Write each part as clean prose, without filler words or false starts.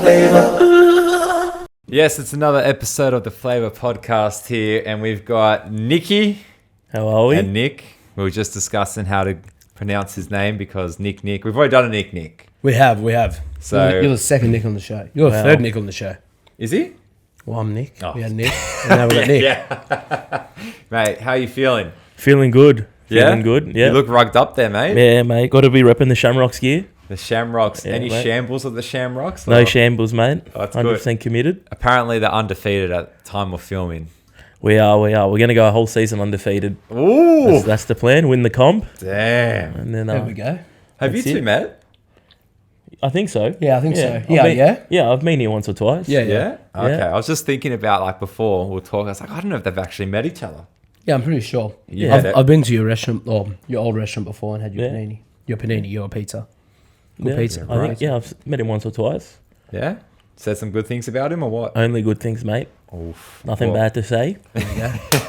Flaeva. Yes, it's another episode of the Flaeva podcast here, and we've got Nicky. How are we? And Nick. We were just discussing how to pronounce his name because Nick. We've already done a Nick. We have. So You're the second Nick on the show. You're the third Nick on the show. Is he? Well, I'm Nick. Oh. We had Nick. And now we've got Nick. Yeah. Mate, how are you feeling? Feeling good. Yeah? Feeling good. Yeah. You look rugged up there, mate. Yeah, mate. Got to be repping the Shamrocks gear. The Shamrocks. Yeah, Any mate. shambles of the Shamrocks? No Or- shambles, mate. Oh, that's 100% committed. Apparently they're undefeated at time of filming. We are. We're going to go a whole season undefeated. Ooh. That's the plan. Win the comp. Damn. And then There we go. Have you That's two it. met? I think so. Yeah, I think so. I've Yeah, been- yeah. Yeah, I've been here once or twice. Yeah. Yeah? Okay. Yeah. I was just thinking about like before we were talking. I was like, I don't know if they've actually met each other. Yeah, I'm pretty sure. Yeah. I've been to your restaurant, or your old restaurant before and had your Yeah. panini. Your pizza. Good pizza. I think, I've met him once or twice. Yeah? Said some good things about him or what? Only good things, mate. Oof. Nothing Well- bad to say. There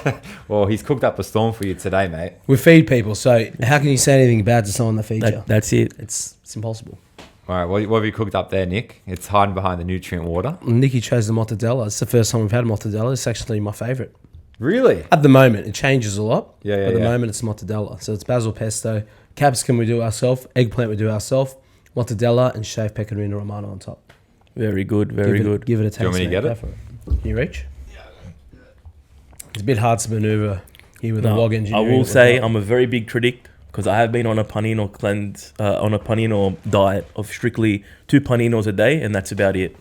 you go. Well, he's cooked up a storm for you today, mate. We feed people, so how can you say anything bad to someone that feeds you? That's it. It's impossible. All right, what have you cooked up there, Nick? It's hiding behind the nutrient water. Nicky chose the mortadella. It's the first time we've had mortadella. It's actually my favourite. Really? At the moment, it changes a lot. Yeah, At the yeah. moment, it's mortadella. So it's basil pesto. Capsicum we do ourselves. Eggplant we do ourselves. Mortadella and shaved pecorino romano on top. Very good. Very good. Give it a taste. Do you want me to mate. get Go it? for it? Can you reach? It's a bit hard to maneuver here with a log I engineering. will say I'm a very big critic because I have been on a panino cleanse, on a panino diet of strictly 2 paninos a day, and that's about it.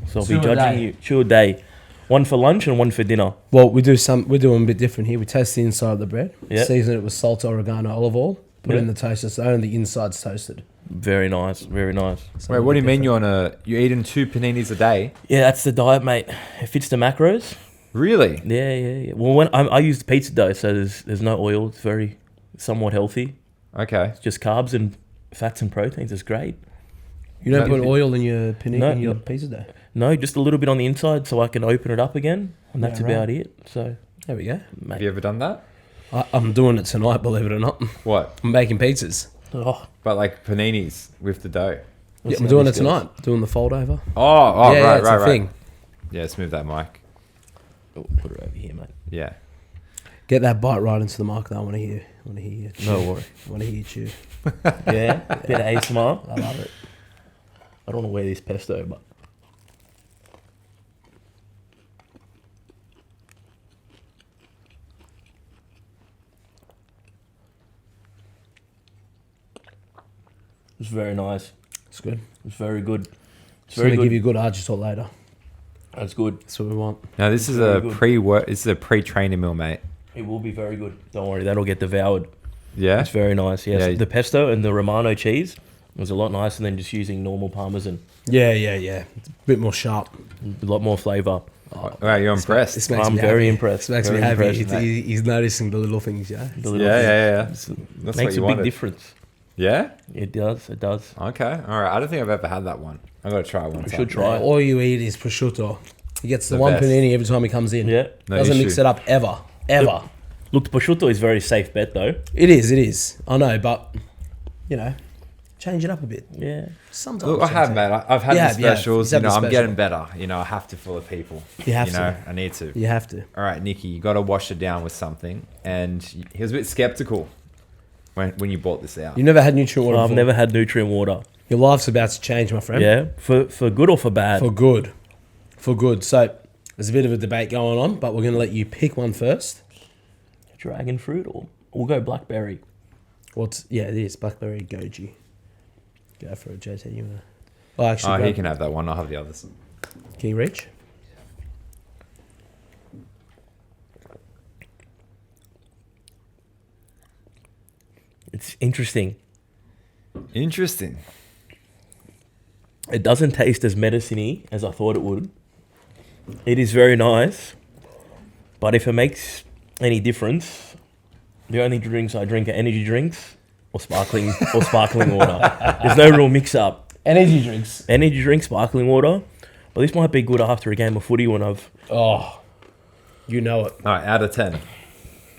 So I'll be 2 a judging day? you 2 a day, 1 for lunch and 1 for dinner. Well, we're doing a bit different here. We toast the inside of the bread. Yeah. Season it with salt, oregano, olive oil. Put it Yeah. in the toaster so only the inside's toasted. Very nice, very nice. So Wait, what do you mean different. you're eating 2 paninis a day? Yeah, that's the diet, mate. It fits the macros. Really? Yeah. Well, when I use pizza dough, so there's no oil. It's very somewhat healthy. Okay. It's just carbs and fats and proteins. It's great. You don't No, put oil in your panini, No, in your no. pizza dough. No, just a little bit on the inside so I can open it up again, and that's Yeah, right. about it. So, There we go. Have mate. you ever done that? I'm doing it tonight, believe it or not. What? I'm making pizzas. Oh, But like paninis with the dough. Yeah, I'm how doing it this goes. tonight. Doing the fold over. Oh, yeah, right, it's right, a right. thing. Yeah, let's move that mic. Oh, put it over here, mate. Yeah. Get that bite right into the mic. Though. I want to hear. You chew. No worry. I want to hear you chew. Yeah, bit of ASMR. I love it. I don't want to wear this pesto, but it's very nice. It's good. It's very good. It's It's very going to good. give you good argitol later. That's good. That's what we want. Now this is Very a good. pre-work. This is a pre-training meal, mate. It will be very good. Don't worry, that'll get devoured. Yeah. It's very nice. Yes, Yeah. the pesto and the Romano cheese was a lot nicer than just using normal Parmesan. Yeah. It's a bit more sharp. A lot more flavour. Wow, you're impressed. This makes I'm me very happy. impressed. This makes Very me happy. impressed, mate. He's noticing the little things, yeah. The little Yeah. things. That's Makes what you a big wanted. difference. Yeah. It does. It does. Okay. All right. I don't think I've ever had that one. I gotta try it one We time. should try. All you eat is prosciutto. He gets the The one best. panini every time he comes in. Yeah. No Doesn't issue. mix it up ever. Look, the prosciutto is very safe bet though. It is. I know, but you know, change it up a bit. Yeah. Sometimes. Look, I have, mate. I've had You the have, you have. specials. You've You know, had the I'm special. getting better. You know, I have to for the people. You have you to. know, I need to. You have to. All right, Nicky, you got to wash it down with something. And he was a bit skeptical when you bought this out. You never had nutrient water I've before. never had nutrient water. Your life's about to change, my friend. Yeah. For good or for bad? For good. For good. So there's a bit of a debate going on, but we're going to let you pick one first. Dragon fruit or we'll go blackberry. Yeah, it is. Blackberry goji. Go for it, JT. You wanna... Oh, actually, Oh, he grab- can have that one. I'll have the others. Can you reach? It's interesting. Interesting. It doesn't taste as medicine-y as I thought it would. It is very nice, but if it makes any difference, the only drinks I drink are energy drinks or sparkling water. There's no real mix-up. Energy drinks. Energy drink, sparkling water, but this might be good after a game of footy when I've. Oh, you know it. All right, out of 10.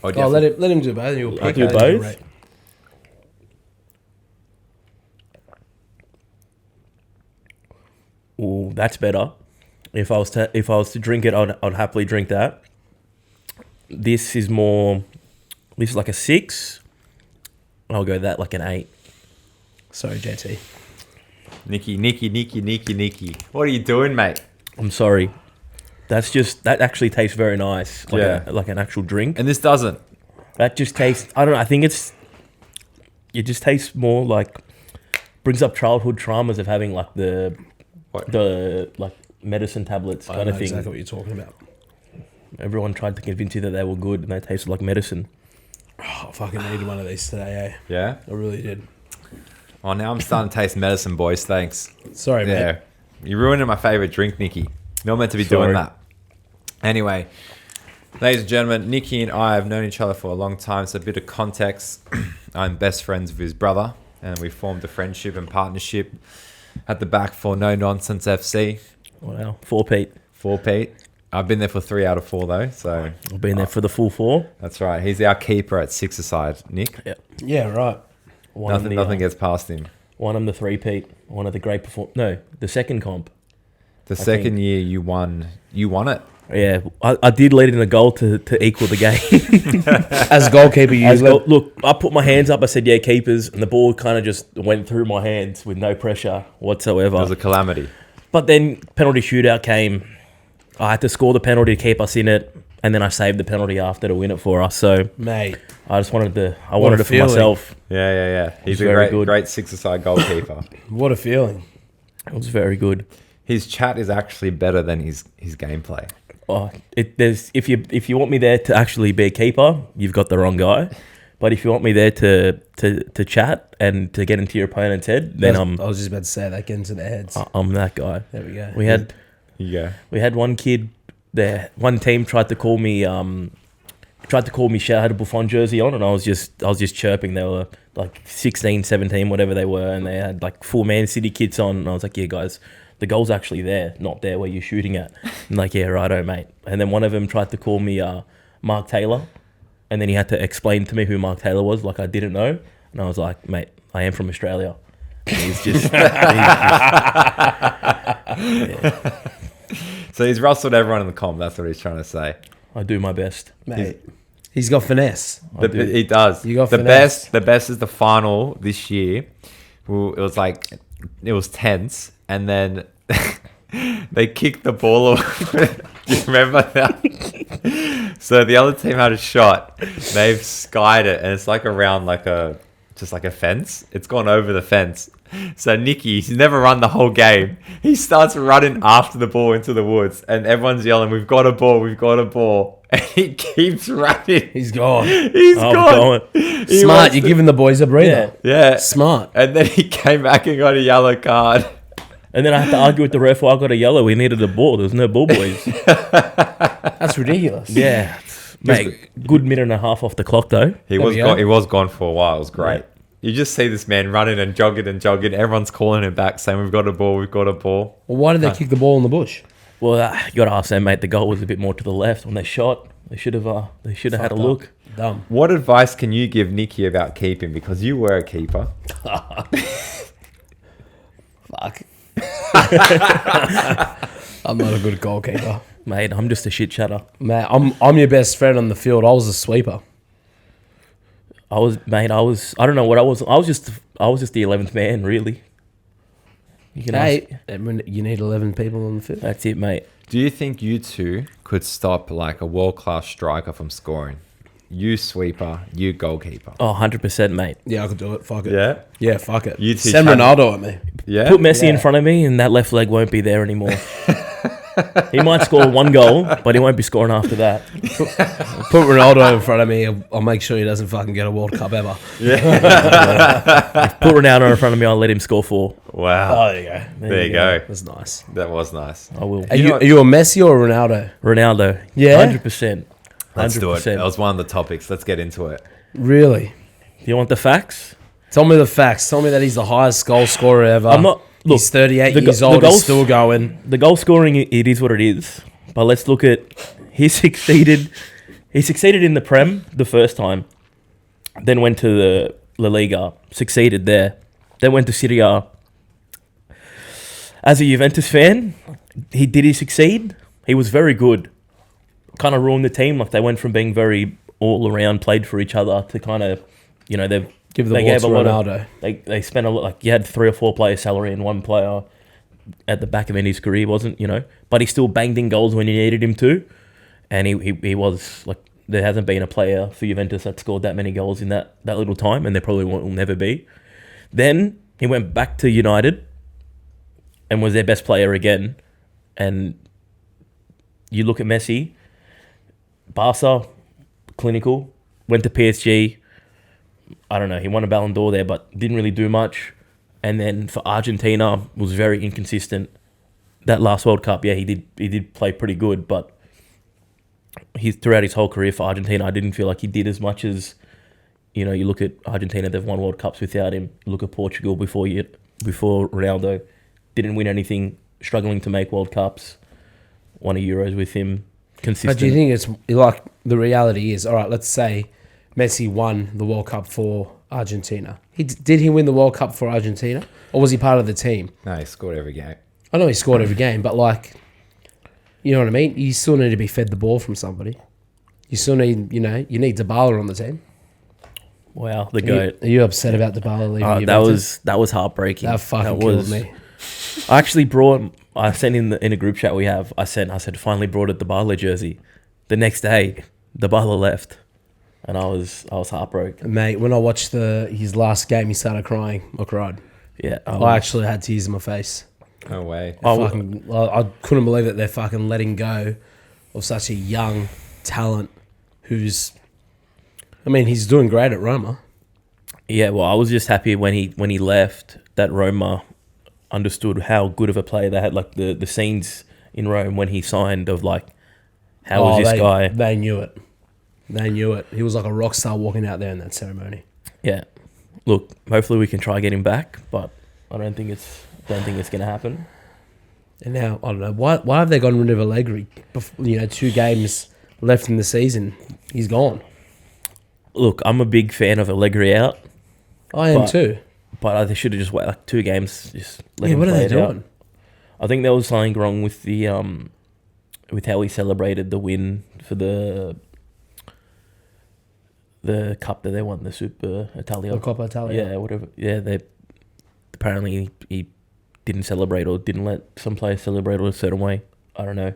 Oh, let him do both. You'll pick do how you both? rate. Ooh, that's better. If I was to drink it, I'd happily drink that. This is like a 6. I'll go that like an 8. Sorry, JT. Nicky. What are you doing, mate? I'm sorry. That actually tastes very nice. Like an actual drink. And this doesn't. That just tastes, I don't know, I think it just tastes more like, brings up childhood traumas of having like the like medicine tablets I kind know of thing. exactly what you're talking about. Everyone tried to convince you that they were good and they tasted like medicine. Oh, I fucking needed one of these today, Yeah? I really did. Oh, now I'm starting to taste medicine, boys. Thanks. Sorry, mate. Yeah. You're ruining my favourite drink, Nicky. Not meant to be Sorry. doing that. Anyway, ladies and gentlemen, Nicky and I have known each other for a long time, so a bit of context. I'm best friends with his brother, and we formed a friendship and partnership at the back for No Nonsense FC. Wow. 4 Pete. 4 Pete. I've been there for 3 out of 4 though, so I've been there for the full 4. that's right. He's our keeper at 6-a-side, Nick. Yeah. Yeah, right. Nothing gets past him. One of the 3 Pete. One of the great the second comp. The second year you won it. Yeah, I did lead in a goal to equal the game. As goalkeeper, you Look, I put my hands up. I said, "Yeah, keepers," and the ball kind of just went through my hands with no pressure whatsoever. It was a calamity. But then penalty shootout came. I had to score the penalty to keep us in it, and then I saved the penalty after to win it for us. So mate. I just wanted to. I What wanted a it for feeling. myself. Yeah. He's a very great, good. great 6-a-side goalkeeper. What a feeling. It was very good. His chat is actually better than his gameplay. Oh, if you want me there to actually be a keeper, you've got the wrong guy. But if you want me there to chat and to get into your opponent's head, then I was just about to say that, get into their heads. I'm that guy. There we go. We had one kid there. One team tried to call me shout, I had a Buffon jersey on, and I was just chirping. They were like 16, 17, whatever they were, and they had like full Man City kits on, and I was like, yeah guys, the goal's actually there, not there where you're shooting at. And like, yeah, righto, mate. And then one of them tried to call me Mark Taylor, and then he had to explain to me who Mark Taylor was, like I didn't know. And I was like, mate, I am from Australia. And he's just yeah. So he's rustled everyone in the comp. That's what he's trying to say. I do my best. Mate, he's got finesse. He does. You got the finesse. best. The best is the final this year. Well, it was tense, and then they kicked the ball off. Do you remember that? So the other team had a shot. They've skied it, and it's like around just like a fence. It's gone over the fence. So Nicky, he's never run the whole game. He starts running after the ball into the woods, and everyone's yelling, "We've got a ball! We've got a ball!" And he keeps running. He's gone. He's gone. He Smart. wants You're to- giving the boys a breather. Yeah. Smart. And then he came back and got a yellow card. And then I had to argue with the ref why I got a yellow. We needed a ball. There was no ball, boys. That's ridiculous. Yeah. Mate, good minute and a half off the clock, though. He was gone for a while. It was great. Yeah. You just see this man running and jogging. Everyone's calling him back, saying, "We've got a ball. We've got a ball." Well, why did they kick the ball in the bush? Well, you got to ask them, mate. The goal was a bit more to the left when they shot. They should have had a Fucked look. up. Dumb. What advice can you give Nicky about keeping? Because you were a keeper. Fuck. I'm not a good goalkeeper. Mate, I'm just a shit chatter. Mate, I'm your best friend on the field. I was a sweeper. I don't know what I was. I was just the 11th man, really. You can ask. You need 11 people on the field. That's it, mate. Do you think you two could stop like a world-class striker from scoring? You sweeper, you goalkeeper. Oh, 100%, mate. Yeah, I could do it. Fuck it. Yeah? Yeah, fuck it. You two Send chat- Ronaldo at me. Yeah? Put Messi in Yeah. front of me and that left leg won't be there anymore. He might score one goal, but he won't be scoring after that. Put Ronaldo in front of me. I'll make sure he doesn't fucking get a World Cup ever. Put Ronaldo in front of me, I'll let him score 4. Wow. there you go. There you go. That's nice. That was nice. I will. Are you a Messi or a Ronaldo? Ronaldo. Yeah? 100%. Let's do it. 100%. That was one of the topics. Let's get into it. Really? Do you want the facts? Tell me the facts. Tell me that he's the highest goal scorer ever. I'm not. Look, He's 38 the go- years the old. goals- He's still going. the goal scoring, it is what it is. But let's look at he succeeded in the Prem the first time, then went to the La Liga, succeeded there, then went to Serie A, as a Juventus fan, did he succeed? He was very good. Kind of ruined the team. Like they went from being very all around, played for each other to kind of, they Give the they ball gave to a lot Ronaldo. they spent a lot. Like you had 3 or 4 players' salary and one player at the back of his career wasn't, but he still banged in goals when you needed him to, and he was like there hasn't been a player for Juventus that scored that many goals in that little time, and there probably will never be. Then he went back to United and was their best player again, and you look at Messi, Barca, clinical, went to PSG. I don't know, he won a Ballon d'Or there, but didn't really do much. And then for Argentina, was very inconsistent. That last World Cup, yeah, he did play pretty good, but throughout his whole career for Argentina, I didn't feel like he did as much as, you look at Argentina, they've won World Cups without him. You look at Portugal before Ronaldo, didn't win anything, struggling to make World Cups, won a Euros with him, consistent. But do you think it's like the reality is, all right, let's say Messi won the World Cup for Argentina. Did he win the World Cup for Argentina? Or was he part of the team? No, he scored every game. I know he scored every game, but like, you know what I mean? You still need to be fed the ball from somebody. You still need, you need Dybala on the team. Wow, the GOAT. Are you upset about Dybala leaving Juventus? That was heartbreaking. That fucking killed me. I actually I sent in a group chat we have, I said, finally brought a Dybala jersey. The next day, Dybala left. And I was heartbroken. Mate, when I watched his last game, he started crying. I cried. Yeah. I actually had tears in my face. No way. I couldn't believe that they're fucking letting go of such a young talent he's doing great at Roma. Yeah, well, I was just happy when he left that Roma understood how good of a player they had. Like the scenes in Rome when he signed of like, how was this guy? They knew it. They knew it. He was like a rock star walking out there in that ceremony. Yeah. Look, hopefully we can try get him back, but I don't think it's going to happen. And now, I don't know, why have they gotten rid of Allegri? 2 games left in the season. He's gone. Look, I'm a big fan of Allegri out. I am too. But they should have just waited like 2 games, just let him what are play they it out. doing? I think there was something wrong with the with how he celebrated the win for the cup that they won, the Super Italia. The Coppa Italia. Yeah, whatever. Yeah, apparently he didn't celebrate or didn't let some players celebrate a certain way. I don't know.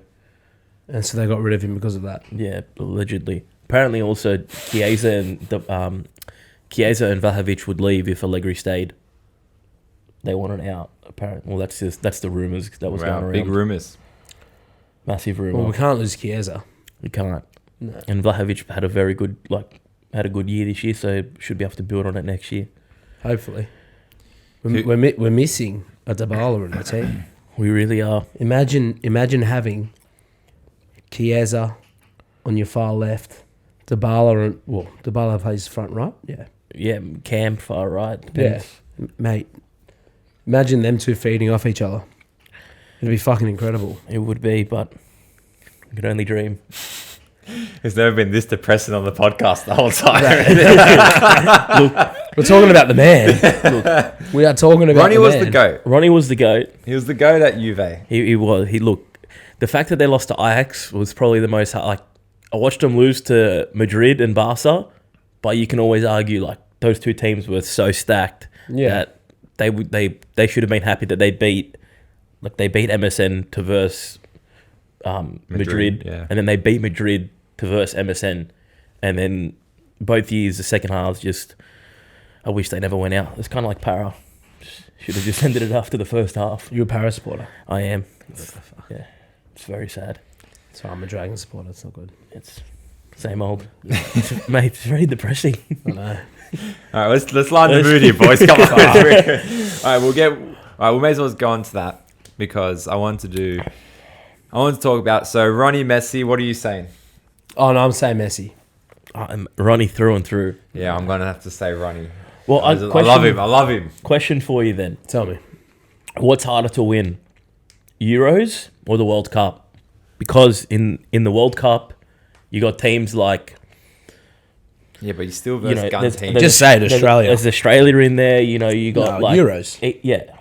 And so they got rid of him because of that. Yeah, allegedly. Apparently also Chiesa and Vlahovic would leave if Allegri stayed. They wanted out, apparently. Well, that's the rumours that was going around. Big rumours. Massive rumour. Well, we can't lose Chiesa. We can't. No. And Vlahovic had a good year this year, so should be able to build on it next year. Hopefully. We're missing a Dybala in the team. We really are. Imagine having Chiesa on your far left, Dybala plays front right. Yeah. Yeah, Cam far right. Depends. Yeah, mate. Imagine them two feeding off each other. It'd be fucking incredible. It would be, but you could only dream. It's never been this depressing on the podcast the whole time. Look, we're talking about the man. Look, we are talking about Ronnie the was man. the GOAT. Ronnie was the GOAT. He was the GOAT at Juve. He was. The fact that they lost to Ajax was probably the most, I watched them lose to Madrid and Barca, but you can always argue, those 2 teams were so stacked that they should have been happy that they beat MSN to verse Madrid, and then they beat Madrid to verse MSN, and then both years the second halves I wish they never went out. It's kind of like Para. Should have just ended it after the first half. You're a Paris supporter. I am. Yeah, it's very sad. So I'm a Dragon supporter. It's not good. It's same old. Mate, it's very depressing. I know. All right, let's lighten the mood here, boys. Come on. All right, we may as well go on to that because I want to talk about. So Ronnie, Messi. What are you saying? Oh no, I'm saying Messi. I'm Ronnie through and through. Yeah, I'm gonna have to say Ronnie. Well, I love him. Question for you then. Tell me. What's harder to win, Euros or the World Cup? Because in the World Cup, you got teams like... Yeah, but you still versus gun teams. Just say it, Australia. There's Australia in there. You got Euros. Yeah.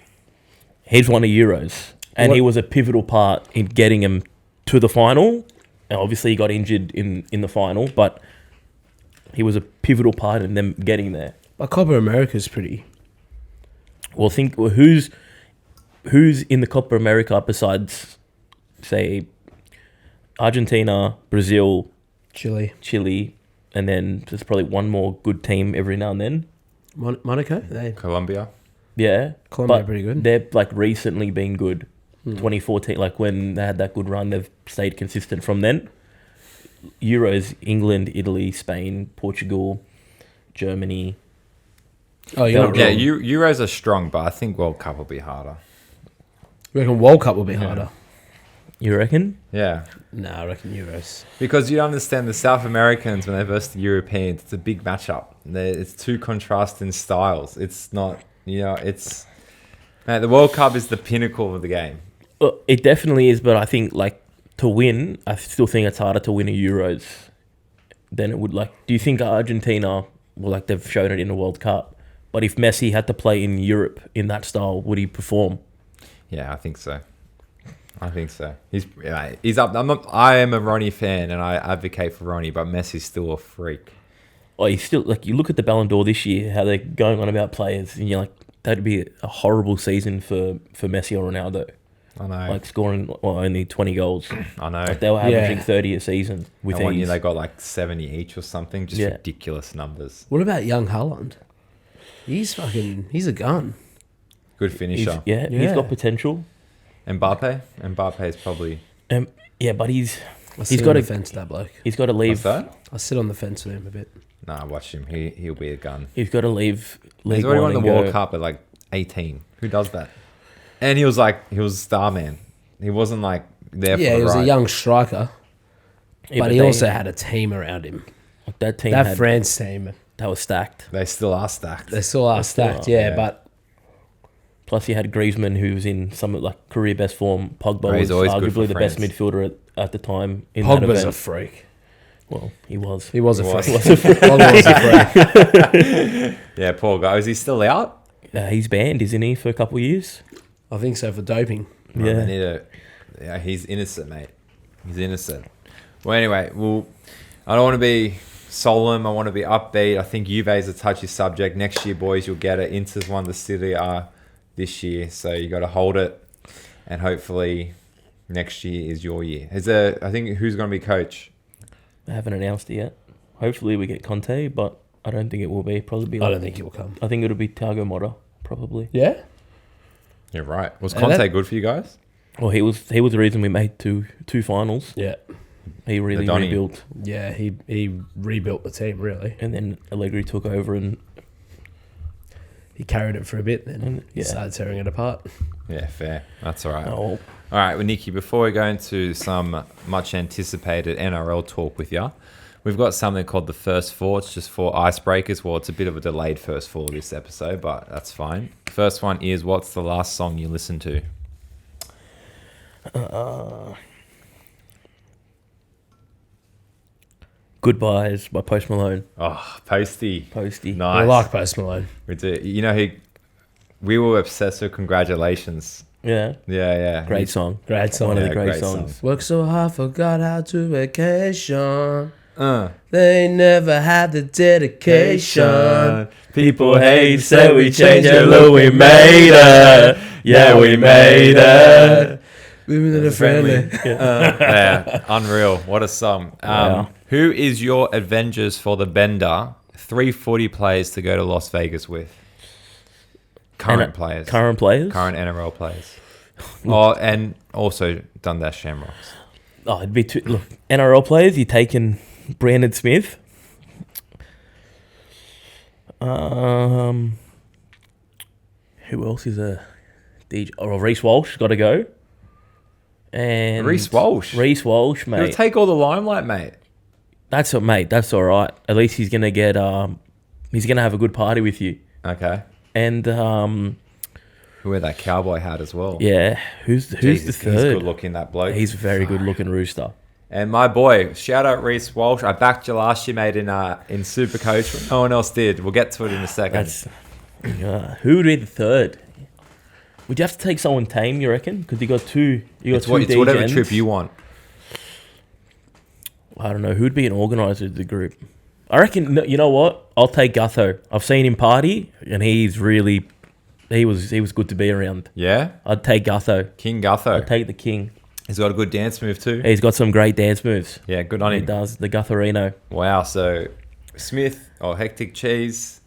He's won a Euros. And What- he was a pivotal part in getting him to the final. And obviously, he got injured in the final, but he was a pivotal part in them getting there. But Copa America's pretty. Well, who's in the Copa America besides, say, Argentina, Brazil, Chile, and then there's probably one more good team every now and then. Monaco. Colombia. Yeah, Colombia but pretty good. they've like recently been good. 2014, like when they had that good run, they've stayed consistent from then. Euros, England, Italy, Spain, Portugal, Germany. Oh, you're not Yeah, wrong. Euros are strong, but I think World Cup will be harder. You reckon World Cup will be harder? You reckon? Yeah. No, I reckon Euros. Because you understand the South Americans, when they versus the Europeans, it's a big matchup. It's two contrasting styles. It's not, it's... Mate, the World Cup is the pinnacle of the game. Well, it definitely is, but I think like to win, I still think it's harder to win a Euros than it would like. Do you think Argentina, well, like they've shown it in the World Cup, but if Messi had to play in Europe in that style, would he perform? Yeah, I think so. He's up. I am a Ronnie fan, and I advocate for Ronnie, but Messi's still a freak. Oh, he's still like you look at the Ballon d'Or this year, how they're going on about players, and you're like, that'd be a horrible season for Messi or Ronaldo. I know. Like scoring only 20 goals. I know. Like they were averaging Yeah. 30 a season with And one year ease. they got like 70 each or something. Just Yeah. ridiculous numbers. What about young Haaland? He's a gun. Good He's, finisher. he's Yeah. got potential. Mbappe is probably... Yeah, but he's He's got got to a fence, that bloke. he's got to What's leave. that? I sit on the fence with him a bit. Nah, watch him. He'll be a gun. He's got to leave. He's League already One won the and World go. Cup at like 18. Who does that? And he was star man. He wasn't like there Yeah, for he the was ride. a young striker, Yeah, but he they- also had a team around him. that team That had, France team, that was stacked. They still are stacked. they still are They still stacked. are, Yeah, yeah. but Plus, you had Griezmann, who was in some like career best form. Pogba He's was always good for arguably the best France. midfielder at the time in that Pogba's event. a freak. Well, he was. He was a He was. freak. Pogba was a freak. Yeah, poor guy. Is he still out? He's banned, isn't he, for a couple of years? I think so for doping. Oh, Yeah. they need yeah, he's innocent, mate. He's innocent. Well, anyway, I don't want to be solemn. I want to be upbeat. I think Juve's a touchy subject. Next year, boys, you'll get it. Inter's won the Serie A this year, so you got to hold it. And hopefully next year is your year. I think who's going to be coach? They haven't announced it yet. Hopefully, we get Conte, but I don't think it will be. Probably be. I Like, don't think he will come. I think it'll be Thiago Motta, probably. Yeah. You're right. Was And Conte that- good for you guys? Well, he was the reason we made two finals. Yeah. He really The Donny. rebuilt, Yeah. He rebuilt the team really. and then Allegri took over, and He carried it for a bit, then And, yeah. started tearing it apart. Yeah, fair. That's all right. oh, All right, well, Nicky, before we go into some much anticipated NRL talk with you, we've got something called the First Four. It's just 4 icebreakers. Well, it's a bit of a delayed First Four this episode, but that's fine. First one is, what's the last song you listened to? Goodbyes by Post Malone. Oh, Posty. Posty. Nice. I like Post Malone. We do. You know, we were obsessed with Congratulations. Yeah, Yeah. great song. Great song. One of Yeah, the great, great songs. song. Work so hard, forgot how to vacation. Uh. They never had the dedication. People hate, say we changed it, look, we made it. Yeah, we made it. Women that are friendly. Yeah, unreal. What a song. Wow. Who is your Avengers for the Bender? 3 footy players to go to Las Vegas with. Current players. Current players. Current NRL players. Oh, and also Dundas Shamrocks. Oh, it'd be too. Look, NRL players. You're taking Brandon Smith. Who else is a DJ? Oh, Reece Walsh got to go. And Reece Walsh. Reece Walsh, He'll mate. take all the limelight, mate. That's what, mate. That's all right. At least he's gonna get. He's gonna have a good party with you. Okay. And Who wear that cowboy hat as well. yeah, who's Jesus, the He's third? good looking, that bloke. He's a very good looking rooster. And my boy, shout out Reece Walsh. I backed you last year, mate, in Supercoach. But no one else did. We'll get to it in a second. That's who would be the third? Would you have to take someone tame, you reckon? Because you got two. You got It's, two it's whatever degens. trip you want. I don't know who'd be an organizer of the group. I reckon. No, you know what? I'll take Gutho. I've seen him party, and he's really. He was good to be around. Yeah? I'd take Gutho. King Gutho. I'd take the king. He's got a good dance move too. He's got some great dance moves. Yeah, good on He him. does the Gutherino. Wow, so Smith, Hectic Cheese,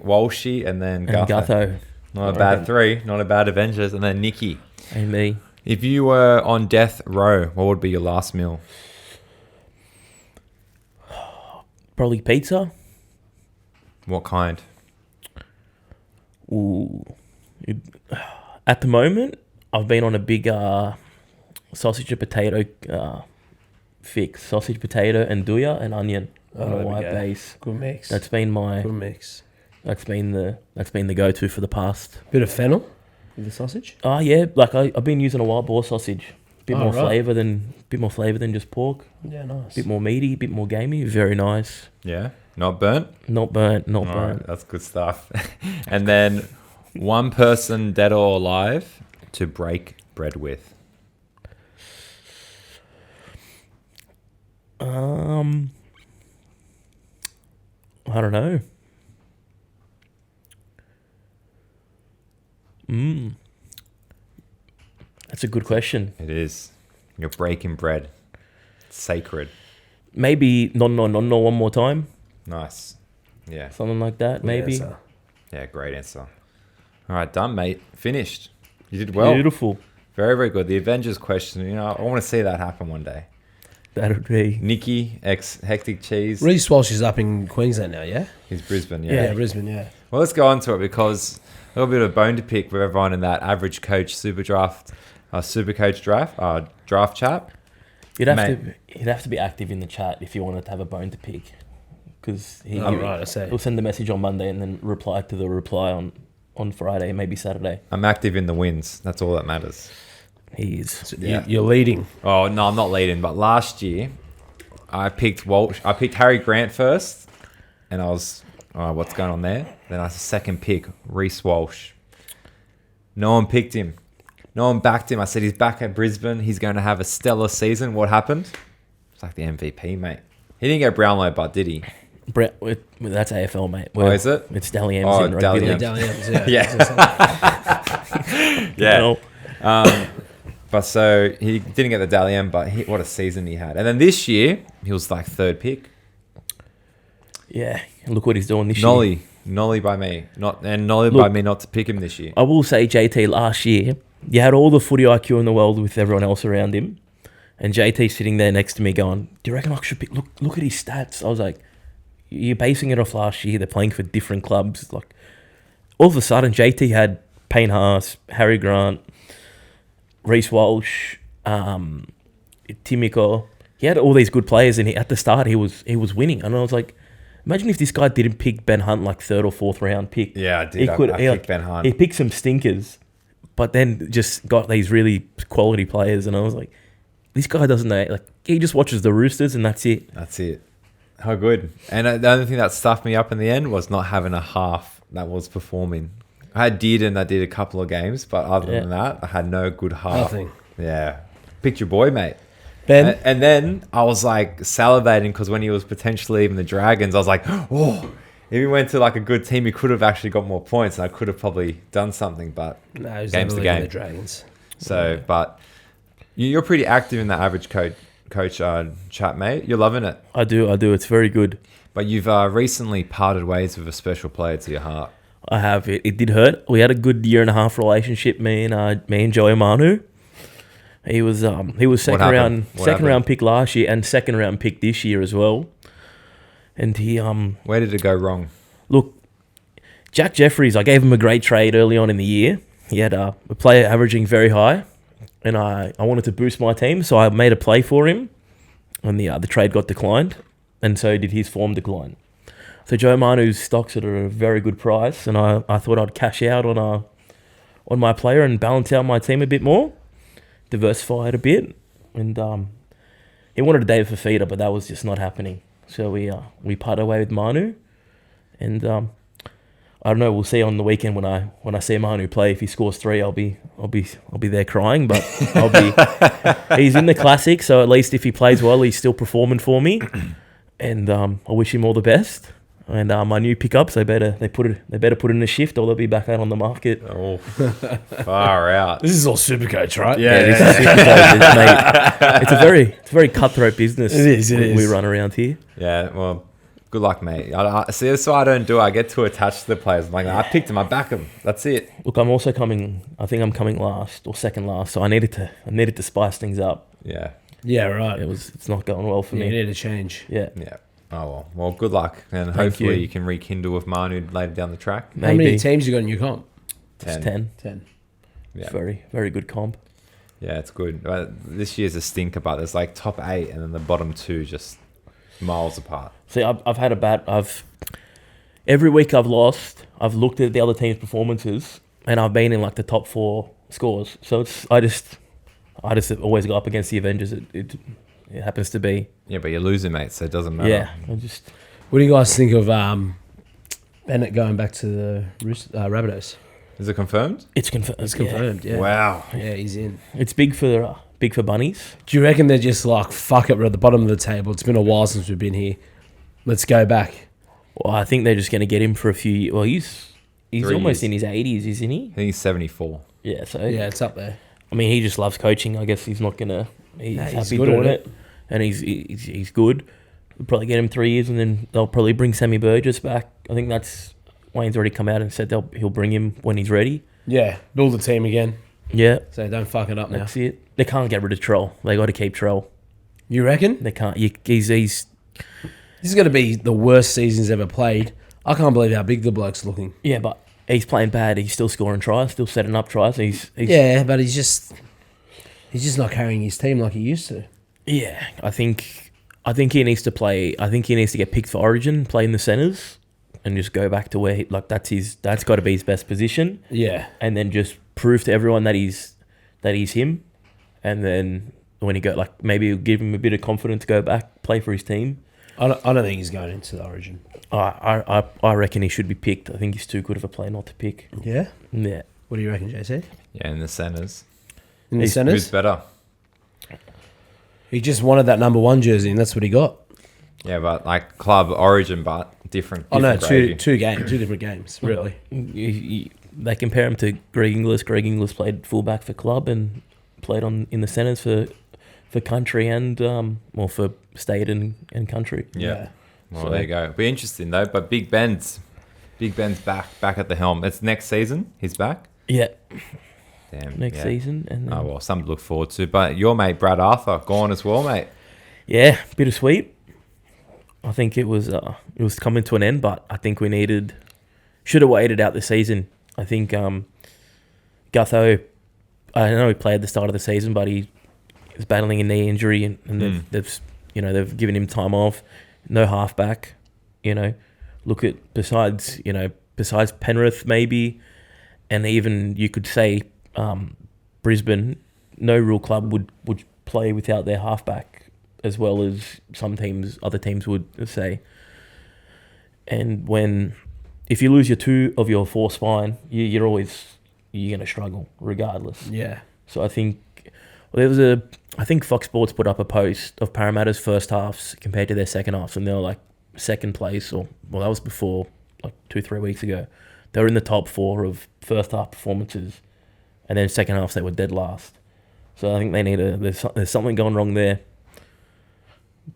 Walshy, and then And Gutho. Gutho. Not a I bad reckon. three, not a bad Avengers, and then Nicky. And me. If you were on death row, what would be your last meal? Probably pizza. What kind? Ooh. At the moment, I've been on a big sausage and potato fix. Sausage, potato, and douya and onion on there a we white go. base. Good mix. That's been my. Good mix. That's been the go-to for the past. Bit of fennel with the sausage. Oh yeah, like I've been using a wild boar sausage. Bit Oh, more right. flavour than just pork. Yeah, nice. Bit more meaty, bit more gamey. Very nice. Yeah, not burnt? Not burnt. Not All burnt. right, that's good stuff. And then one person, dead or alive, to break bread with. I don't know. That's a good question. It is. You're breaking bread. It's sacred. Maybe no one more time. Nice. Yeah. Something like that. Maybe. Yeah, so- Yeah, great answer. All right, done, mate. Finished. You did well. Beautiful. Very, very good. The Avengers question, I want to see that happen one day. That would be. Nicky, Hectic Cheese. Reece Walsh is up in Queensland now, yeah? He's Brisbane, Yeah, Brisbane, yeah. Well, let's go on to it because a little bit of a bone to pick with everyone in that average coach super draft, super coach draft chat. You'd have Mate. to be active in the chat if you wanted to have a bone to pick, because Oh, right, I see. he'll send the message on Monday and then reply to the reply on Friday, maybe Saturday. I'm active in the wins. That's all that matters. He is. So Yeah. You're leading. Oh, no, I'm not leading. But last year, I picked Walsh. I picked Harry Grant first. And I was, what's going on there? Then I second pick, Reece Walsh. No one picked him. No one backed him. I said he's back at Brisbane. He's going to have a stellar season. What happened? It's like the MVP, mate. He didn't get Brownlow, but did he? Brett, that's AFL, mate. Oh, is it? It's Dally M's Oh, in Dally rugby M. league. Dally M's, yeah. Yeah. You know? But so he didn't get the Dally M, but what a season he had. And then this year, he was like third pick. Yeah. Look what he's doing this year. Nolly by me. By me not to pick him this year. I will say, JT, last year, you had all the footy IQ in the world with everyone else around him. And JT sitting there next to me going, do you reckon I should pick? Look at his stats. I was like, you're basing it off last year. They're playing for different clubs. Like, all of a sudden, JT had Payne Haas, Harry Grant, Reece Walsh, Timiko. He had all these good players, and at the start, he was winning. And I was like, imagine if this guy didn't pick Ben Hunt like third or fourth round pick. Yeah, I did. I picked Ben Hunt. He picked some stinkers, but then just got these really quality players. And I was like, this guy doesn't know. Like, he just watches the Roosters, and that's it. That's it. How good. And the only thing that stuffed me up in the end was not having a half that was performing. I did a couple of games, but other than that, I had no good half. Nothing. Yeah. Picked your boy, mate. Ben? And then I was like salivating because when he was potentially leaving the Dragons, I was like, oh, if he went to like a good team, he could have actually got more points and I could have probably done something, but No, he's game's never the leaving game. the Dragons. So, but you're pretty active in the average coach chat, mate. You're loving it. I do. It's very good. But you've recently parted ways with a special player to your heart. I have. It did hurt. We had a good year and a half relationship, me and Joey Manu. He was second round pick last year and second round pick this year as well. And he Where did it go wrong? look, Jack Jeffries, I gave him a great trade early on in the year. He had a player averaging very high, and I wanted to boost my team, so I made a play for him, and the trade got declined, and so did his form decline. So Joe Manu's stocks are at a very good price, and I thought I'd cash out on my player and balance out my team a bit more, diversify it a bit, and he wanted a David Fafita, but that was just not happening. So we parted away with Manu, and I don't know. We'll see on the weekend when I see Manu play. If he scores 3, I'll be there crying. But he's in the classic, so at least if he plays well, he's still performing for me. And I wish him all the best. And my new pickups, they better put it in a shift, or they'll be back out on the market. Oh, far out. This is all Supercoach, right? This is Supercoaches, mate. It's a very cutthroat business. It is. We run around here. Yeah, well, good luck, mate. I see, that's why I don't do it. I get too attached to the players. I'm like, I picked them, I back them. That's it. Look, I'm also coming. I think I'm coming last or second last, so I needed to spice things up. Yeah. Yeah, right. It's not going well for You me. need to change. Yeah. Yeah. Oh, well. Well, good luck. And hopefully you can rekindle with Manu later down the track. How many teams you got in your comp? It's 10. 10. Yeah. Very, very good comp. Yeah, it's good. This year's a stinker, but there's like top 8 and then the bottom 2 just miles apart. See, I've had a bad... Every week I've lost, I've looked at the other team's performances, and I've been in like the top 4 scores. So I just always go up against the Avengers. It happens to be. Yeah, but you're losing, mate, so it doesn't matter. Yeah. What do you guys think of Bennett going back to the Rabbitohs? Is it confirmed? It's confirmed. It's confirmed, yeah. Wow. Yeah, he's in. It's big for bunnies. Do you reckon they're just like, fuck it, we're at the bottom of the table. It's been a while since we've been here. Let's go back. Well, I think they're just going to get him for a few years. Well, he's 3 almost years. in his 80s, isn't he? I think he's 74. Yeah, so... Yeah, it's up there. I mean, he just loves coaching. I guess he's not going to... He's happy good doing at it. And he's good. We'll probably get him 3 years, and then they'll probably bring Sammy Burgess back. I think that's... Wayne's already come out and said he'll bring him when he's ready. Yeah, build the team again. Yeah. So don't fuck it up now. That's it. They can't get rid of Troll. They got to keep Troll. You reckon? They can't. He's This is going to be the worst season he's ever played. I can't believe how big the bloke's looking. yeah, but he's playing bad. He's still scoring tries, still setting up tries. He's Yeah, but he's just not carrying his team like he used to. Yeah, I think he needs to play. I think he needs to get picked for Origin, play in the centres, and just go back to where that's got to be his best position. Yeah. And then just prove to everyone that he's him. And then when he maybe it'll give him a bit of confidence to go back, play for his team. I don't think he's going into the Origin. I reckon he should be picked. I think he's too good of a player not to pick. Yeah? Yeah. What do you reckon, JC? Yeah, in the centres. In the Who's centres? better? He just wanted that number 1 jersey, and that's what he got. Yeah, but like club Origin, but different. Oh, no, gravy. two different games, really. They compare him to Greg Inglis. Greg Inglis played fullback for club and played in the centres for country and for state and country. Yeah. Well, there you go. It'll be interesting though. But Big Ben's back at the helm. It's next season. He's back. Yeah. Damn. Next season. And then, Oh well, something to look forward to. But your mate Brad Arthur gone as well, mate. yeah, bittersweet. I think it was coming to an end, but I think we should have waited out the season. I think Gutho, I know he played at the start of the season, but he was battling a knee injury, and they've given him time off. No halfback, Look at besides Penrith maybe, and even you could say Brisbane. No real club would play without their halfback, as well as other teams would say. And if you lose your 2 of your 4 spine, you're going to struggle regardless. Yeah. So I think I think Fox Sports put up a post of Parramatta's first halves compared to their second halves, and they were like second place, that was before like 2-3 weeks ago. They were in the top 4 of first half performances, and then second halves they were dead last. So I think they need there's something going wrong there.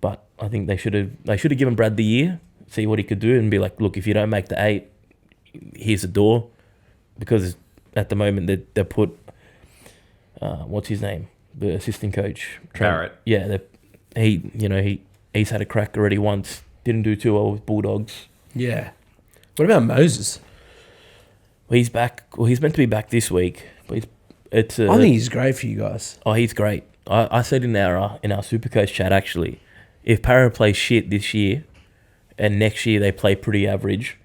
But I think they should have given Brad the year, see what he could do, and be like, look, if you don't make the 8, here's the door, because at the moment they put what's his name, the assistant coach, Barrett. Yeah, he's had a crack already once. Didn't do too well with Bulldogs. Yeah. What about Moses? Well, he's back. Well, he's meant to be back this week, but I think he's great for you guys. Oh, he's great. I said in our Supercoach chat, actually, if Para plays shit this year and next year they play pretty average,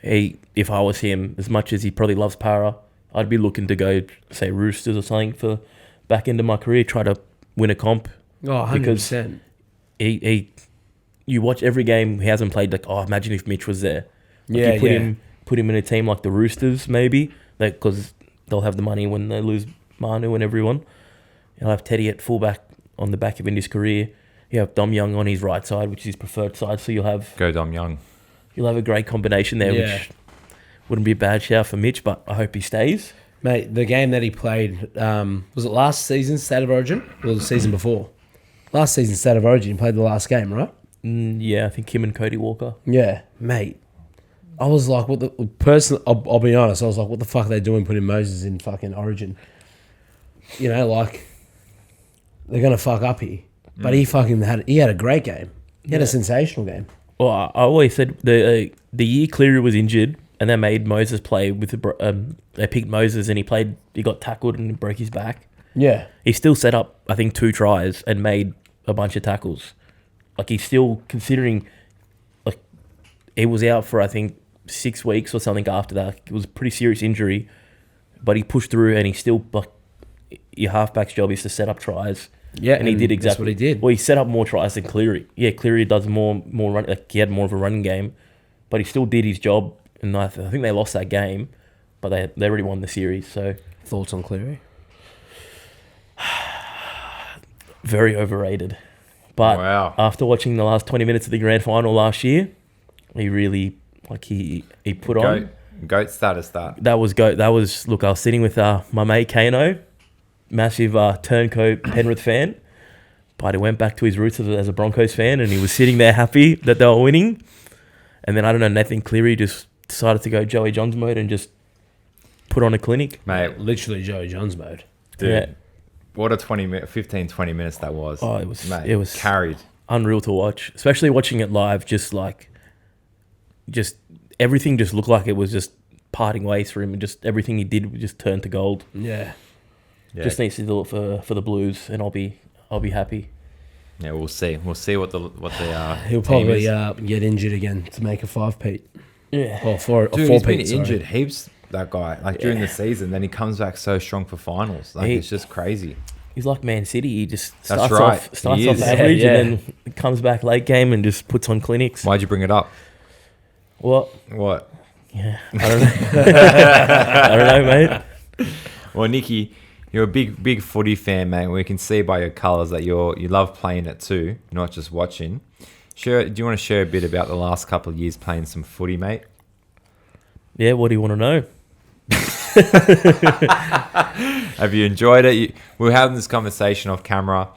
if I was him, as much as he probably loves Para, I'd be looking to go, say, Roosters or something for back end of my career, try to win a comp. Oh, 100%. You watch every game he hasn't played, like, imagine if Mitch was there. Like, Yeah, you put him in a team like the Roosters, maybe, because they'll have the money when they lose Manu and everyone. He'll have Teddy at fullback on the back end of his career. You have Dom Young on his right side, which is his preferred side. So you'll have Dom Young. You'll have a great combination there, which wouldn't be a bad shout for Mitch, but I hope he stays. Mate, the game that he played, was it last season, State of Origin? Or the season before? Last season, State of Origin, he played the last game, right? Yeah, I think him and Cody Walker. Yeah, mate. I was like, what the... Personally, I'll be honest, I was like, what the fuck are they doing putting Moses in fucking Origin? You know, like, they're going to fuck up here. But he had a great game. He had a sensational game. Well, I always said the year Cleary was injured and they made Moses play with they picked Moses and he got tackled and broke his back. Yeah. He still set up, I think, 2 tries and made a bunch of tackles. Like, he's still considering, like, he was out for, I think, 6 weeks or something after that. It was a pretty serious injury, but he pushed through and he still, like, your halfback's job is to set up tries. Yeah, and he did exactly that's what he did. Well, he set up more tries than Cleary. Yeah, Cleary does more run. Like, he had more of a running game, but he still did his job. And I think they lost that game, but they already won the series. So thoughts on Cleary? Very overrated. But after watching the last 20 minutes of the grand final last year, he really he put on Goat status. That was goat. That was look. I was sitting with my mate Kano, massive turncoat Penrith fan, but he went back to his roots as a Broncos fan, and he was sitting there happy that they were winning. And then I don't know, Nathan Cleary just decided to go Joey Johns mode and just put on a clinic. Mate, literally Joey Johns mode. Dude, yeah. What a 20 minutes that was. Oh, it was carried. Unreal to watch, especially watching it live. Just everything just looked like it was just parting ways for him, and just everything he did just turned to gold. Yeah. Just needs to do it for the Blues, and I'll be happy. Yeah, we'll see. We'll see what the He'll probably get injured again to make a 5-peat. Yeah. Or 4-peat. He's been injured heaps, that guy. During the season, then he comes back so strong for finals. It's just crazy. He's like Man City. He just starts off average and then comes back late game and just puts on clinics. Why'd you bring it up? What? Yeah, I don't know. I don't know, mate. Well, Nicky, you're a big footy fan, mate. We can see by your colours that you love playing it too, not just watching. Do you want to share a bit about the last couple of years playing some footy, mate? Yeah, what do you want to know? Have you enjoyed it? We were having this conversation off camera.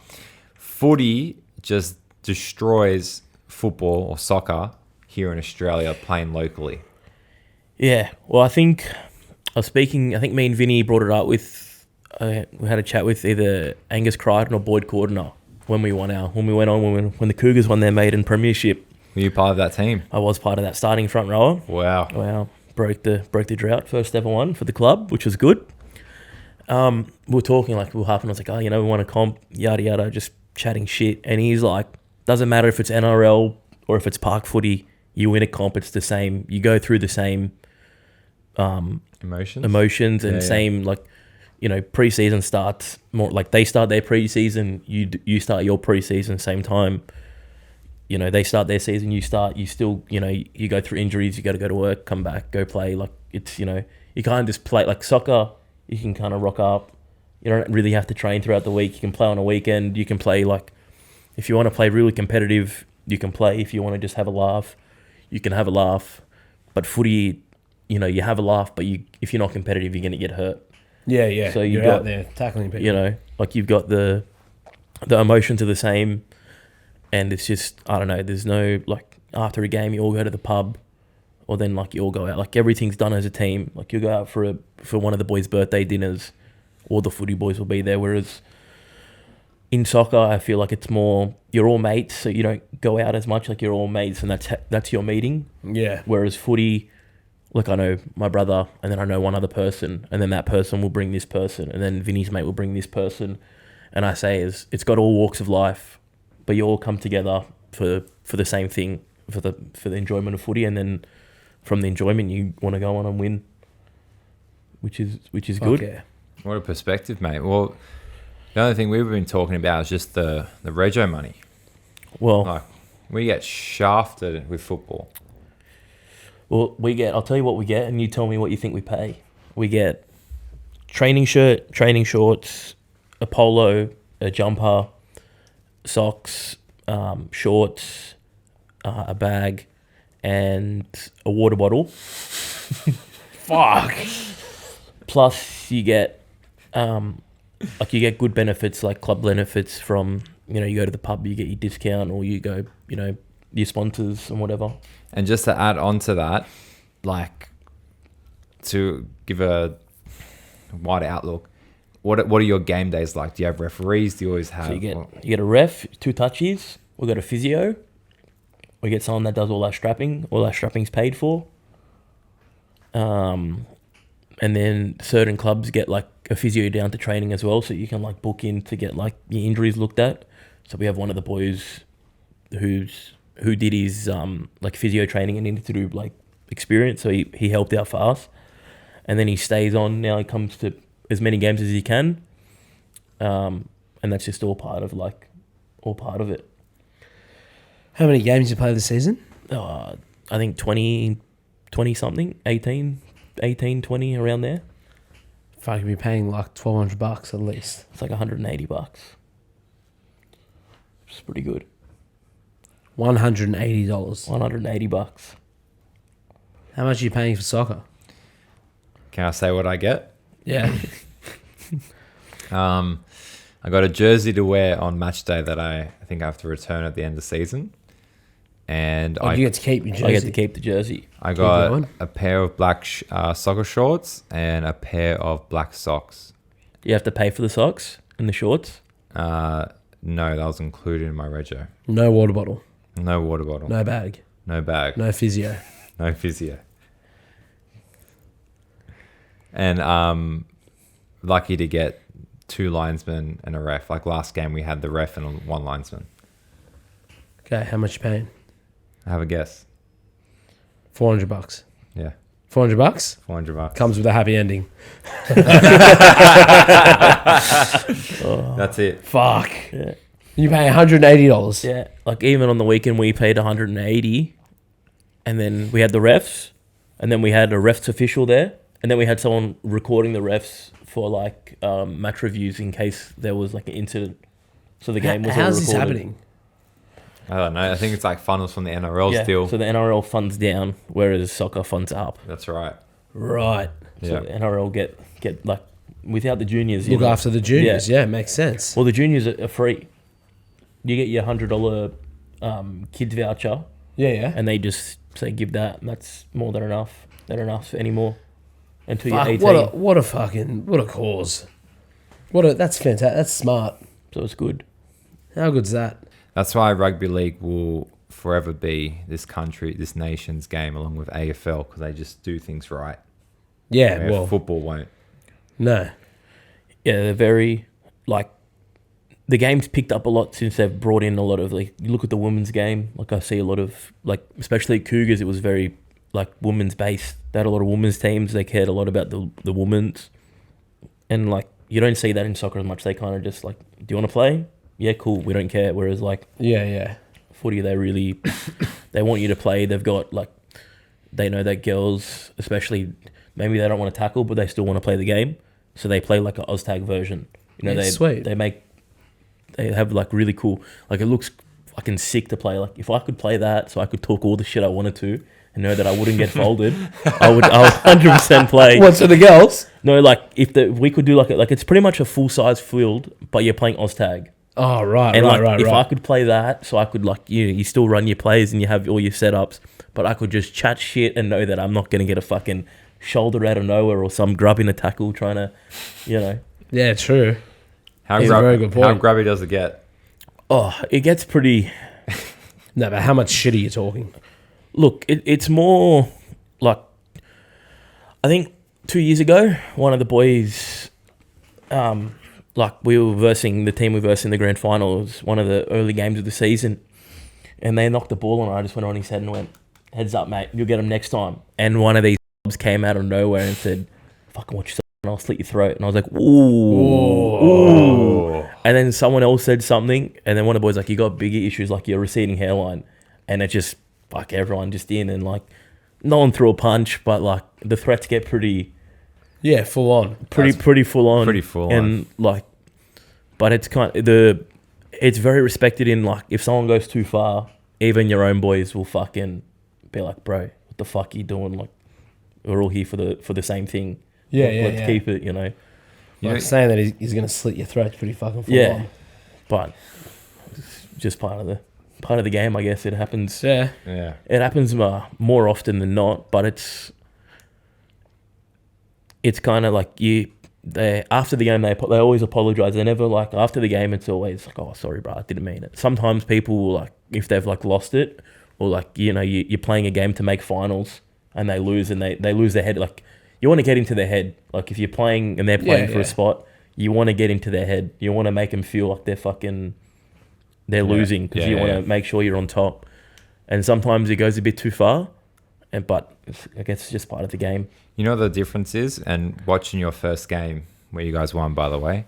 Footy just destroys football or soccer here in Australia playing locally. Yeah, well, I think me and Vinny brought it up with, we had a chat with either Angus Crichton or Boyd Cordner when we went on when the Cougars won their maiden premiership. Were you part of that team? I was part of that starting front rower. Wow. Broke the drought, first ever one for the club, which was good. We were talking like what happened. I was like, we won a comp, yada yada, just chatting shit. And he's like, doesn't matter if it's NRL or if it's park footy, you win a comp, it's the same. You go through the same emotions and same pre-season starts more like they start their pre-season, you start your pre-season same time. They start their season, you still, you go through injuries, you got to go to work, come back, go play. Like, it's, you can't just play like soccer. You can kind of rock up. You don't really have to train throughout the week. You can play on a weekend. You can play if you want to play really competitive, you can play. If you want to just have a laugh, you can have a laugh. But footy, you have a laugh, but if you're not competitive, you're going to get hurt. Yeah. So you're out there tackling people. You've got the emotions are the same. And it's just, I don't know, there's no, after a game, you all go to the pub, or then, you all go out. Everything's done as a team. You go out for one of the boys' birthday dinners, all the footy boys will be there. Whereas in soccer, I feel like it's more, you're all mates, so you don't go out as much. You're all mates, and that's your meeting. Yeah. Whereas footy, I know my brother, and then I know one other person, and then that person will bring this person, and then Vinny's mate will bring this person. And I say it's got all walks of life, but you all come together for the same thing, for the enjoyment of footy, and then from the enjoyment you want to go on and win, which is good. Yeah. What a perspective, mate. Well, the only thing we've been talking about is just the rego money. Well, we get shafted with football. Well, I'll tell you what we get, and you tell me what you think we pay. We get training shirt, training shorts, a polo, a jumper, socks, shorts, a bag, and a water bottle. Fuck. Plus, you get you get good benefits, like club benefits from, you go to the pub, you get your discount, or you go, your sponsors and whatever. And just to add on to that, like, to give a wide outlook, what are your game days like? Do you have referees? Do you always have? So you get a ref, 2 touchies. We got a physio. We get someone that does all our strapping. All our strapping's paid for. And then certain clubs get like a physio down to training as well, so you can like book in to get like your injuries looked at. So we have one of the boys who did his like physio training and needed to do like experience, so he helped out for us. And then he stays on. Now he comes to as many games as he can, and that's just all part of it. How many games you play this season? I think 20 something, 18, 20 around there. Fuck, you'd be paying like $1,200 at least. It's like $180, which is pretty good. $180. $180. How much are you paying for soccer? Can I say what I get? Yeah. I got a jersey to wear on match day that I think I have to return at the end of the season. And you get to keep your jersey. I get to keep the jersey. I got a pair of black soccer shorts and a pair of black socks. You have to pay for the socks and the shorts? No, that was included in my rego. No water bottle. No water bottle. No bag. No bag. No physio. No physio. And lucky to get 2 linesmen and a ref. Like last game, we had the ref and 1 linesman. Okay, how much you paying? I have a guess. $400. Yeah. $400? $400. Comes with a happy ending. That's it. Fuck. Yeah. You pay $180. Yeah. Like even on the weekend, we paid $180, and then we had the refs, and then we had a refs official there, and then we had someone recording the refs for like match reviews in case there was like an incident. So the game was all How's recorded. this happening? I don't know. I think it's like funnels from the NRL still. So the NRL funds down, whereas soccer funds up. That's right. Right. So the NRL get like, without the juniors. Look after the juniors. Yeah, makes sense. Well, the juniors are free. You get your $100 kids voucher. Yeah. And they just say give that, and that's more than enough. They don't ask for any more until Fuck, you're 18. what a cause. That's fantastic. That's smart. So it's good. How good's that? That's why rugby league will forever be this nation's game, along with AFL, because they just do things right. Yeah, Where well, football won't. No. Yeah, they're very, like, the game's picked up a lot since they've brought in a lot of, like, you look at the women's game, like I see a lot of, like, especially Cougars, it was very, like, women's based. They had a lot of women's teams. They cared a lot about the women's. And, like, you don't see that in soccer as much. They kind of just, like, do you want to play? Yeah, cool. We don't care. Whereas, like, Yeah. footy, they really, they want you to play. They've got, like, they know that girls, especially, maybe they don't want to tackle, but they still want to play the game. So they play, like, an OzTag version. You know, sweet. They have, like, really cool, like, it looks fucking sick to play. Like, if I could play that so I could talk all the shit I wanted to and know that I wouldn't get folded, I would 100% play. What, so the girls? No, like, if we could do, like, it's pretty much a full-size field, but you're playing OzTag. Oh, right, And right, like, right. if I could play that, so I could, like, you still run your plays and you have all your setups, but I could just chat shit and know that I'm not going to get a fucking shoulder out of nowhere or some grub in a tackle trying to, you know. Yeah, true. How That's a very good point. How grubby does it get? Oh, it gets pretty... No, but how much shit are you talking? Look, it's more like... I think 2 years ago, one of the boys... like, we were versing the team we versed in the grand final. It was one of the early games of the season. And they knocked the ball and I just went on his head and went, heads up, mate, you'll get him next time. And one of these came out of nowhere and said, fucking watch yourself and I'll slit your throat. And I was like, ooh. And then someone else said something. And then one of the boys like, you got bigger issues like your receding hairline. And it just, fuck, everyone just in. And like, no one threw a punch, but like the threats get pretty full on. pretty full on. Pretty full on. And like, but it's it's very respected in like if someone goes too far, even your own boys will fucking be like, bro, what the fuck are you doing? Like, we're all here for the same thing. Let's keep it, you know. Like saying that he's going to slit your throat pretty fucking full on. But it's just part of the game, I guess. It happens. Yeah. It happens more often than not, but it's kind of like after the game they always apologize. They never like after the game. It's always like, oh, sorry, bro, I didn't mean it. Sometimes people will like if they've like lost it or like you're playing a game to make finals and they lose and they lose their head. Like you want to get into their head. Like if you're playing and they're playing for a spot, you want to get into their head. You want to make them feel like they're losing because you want to make sure you're on top. And sometimes it goes a bit too far, but I guess it's just part of the game. You know what the difference is? And watching your first game where you guys won, by the way,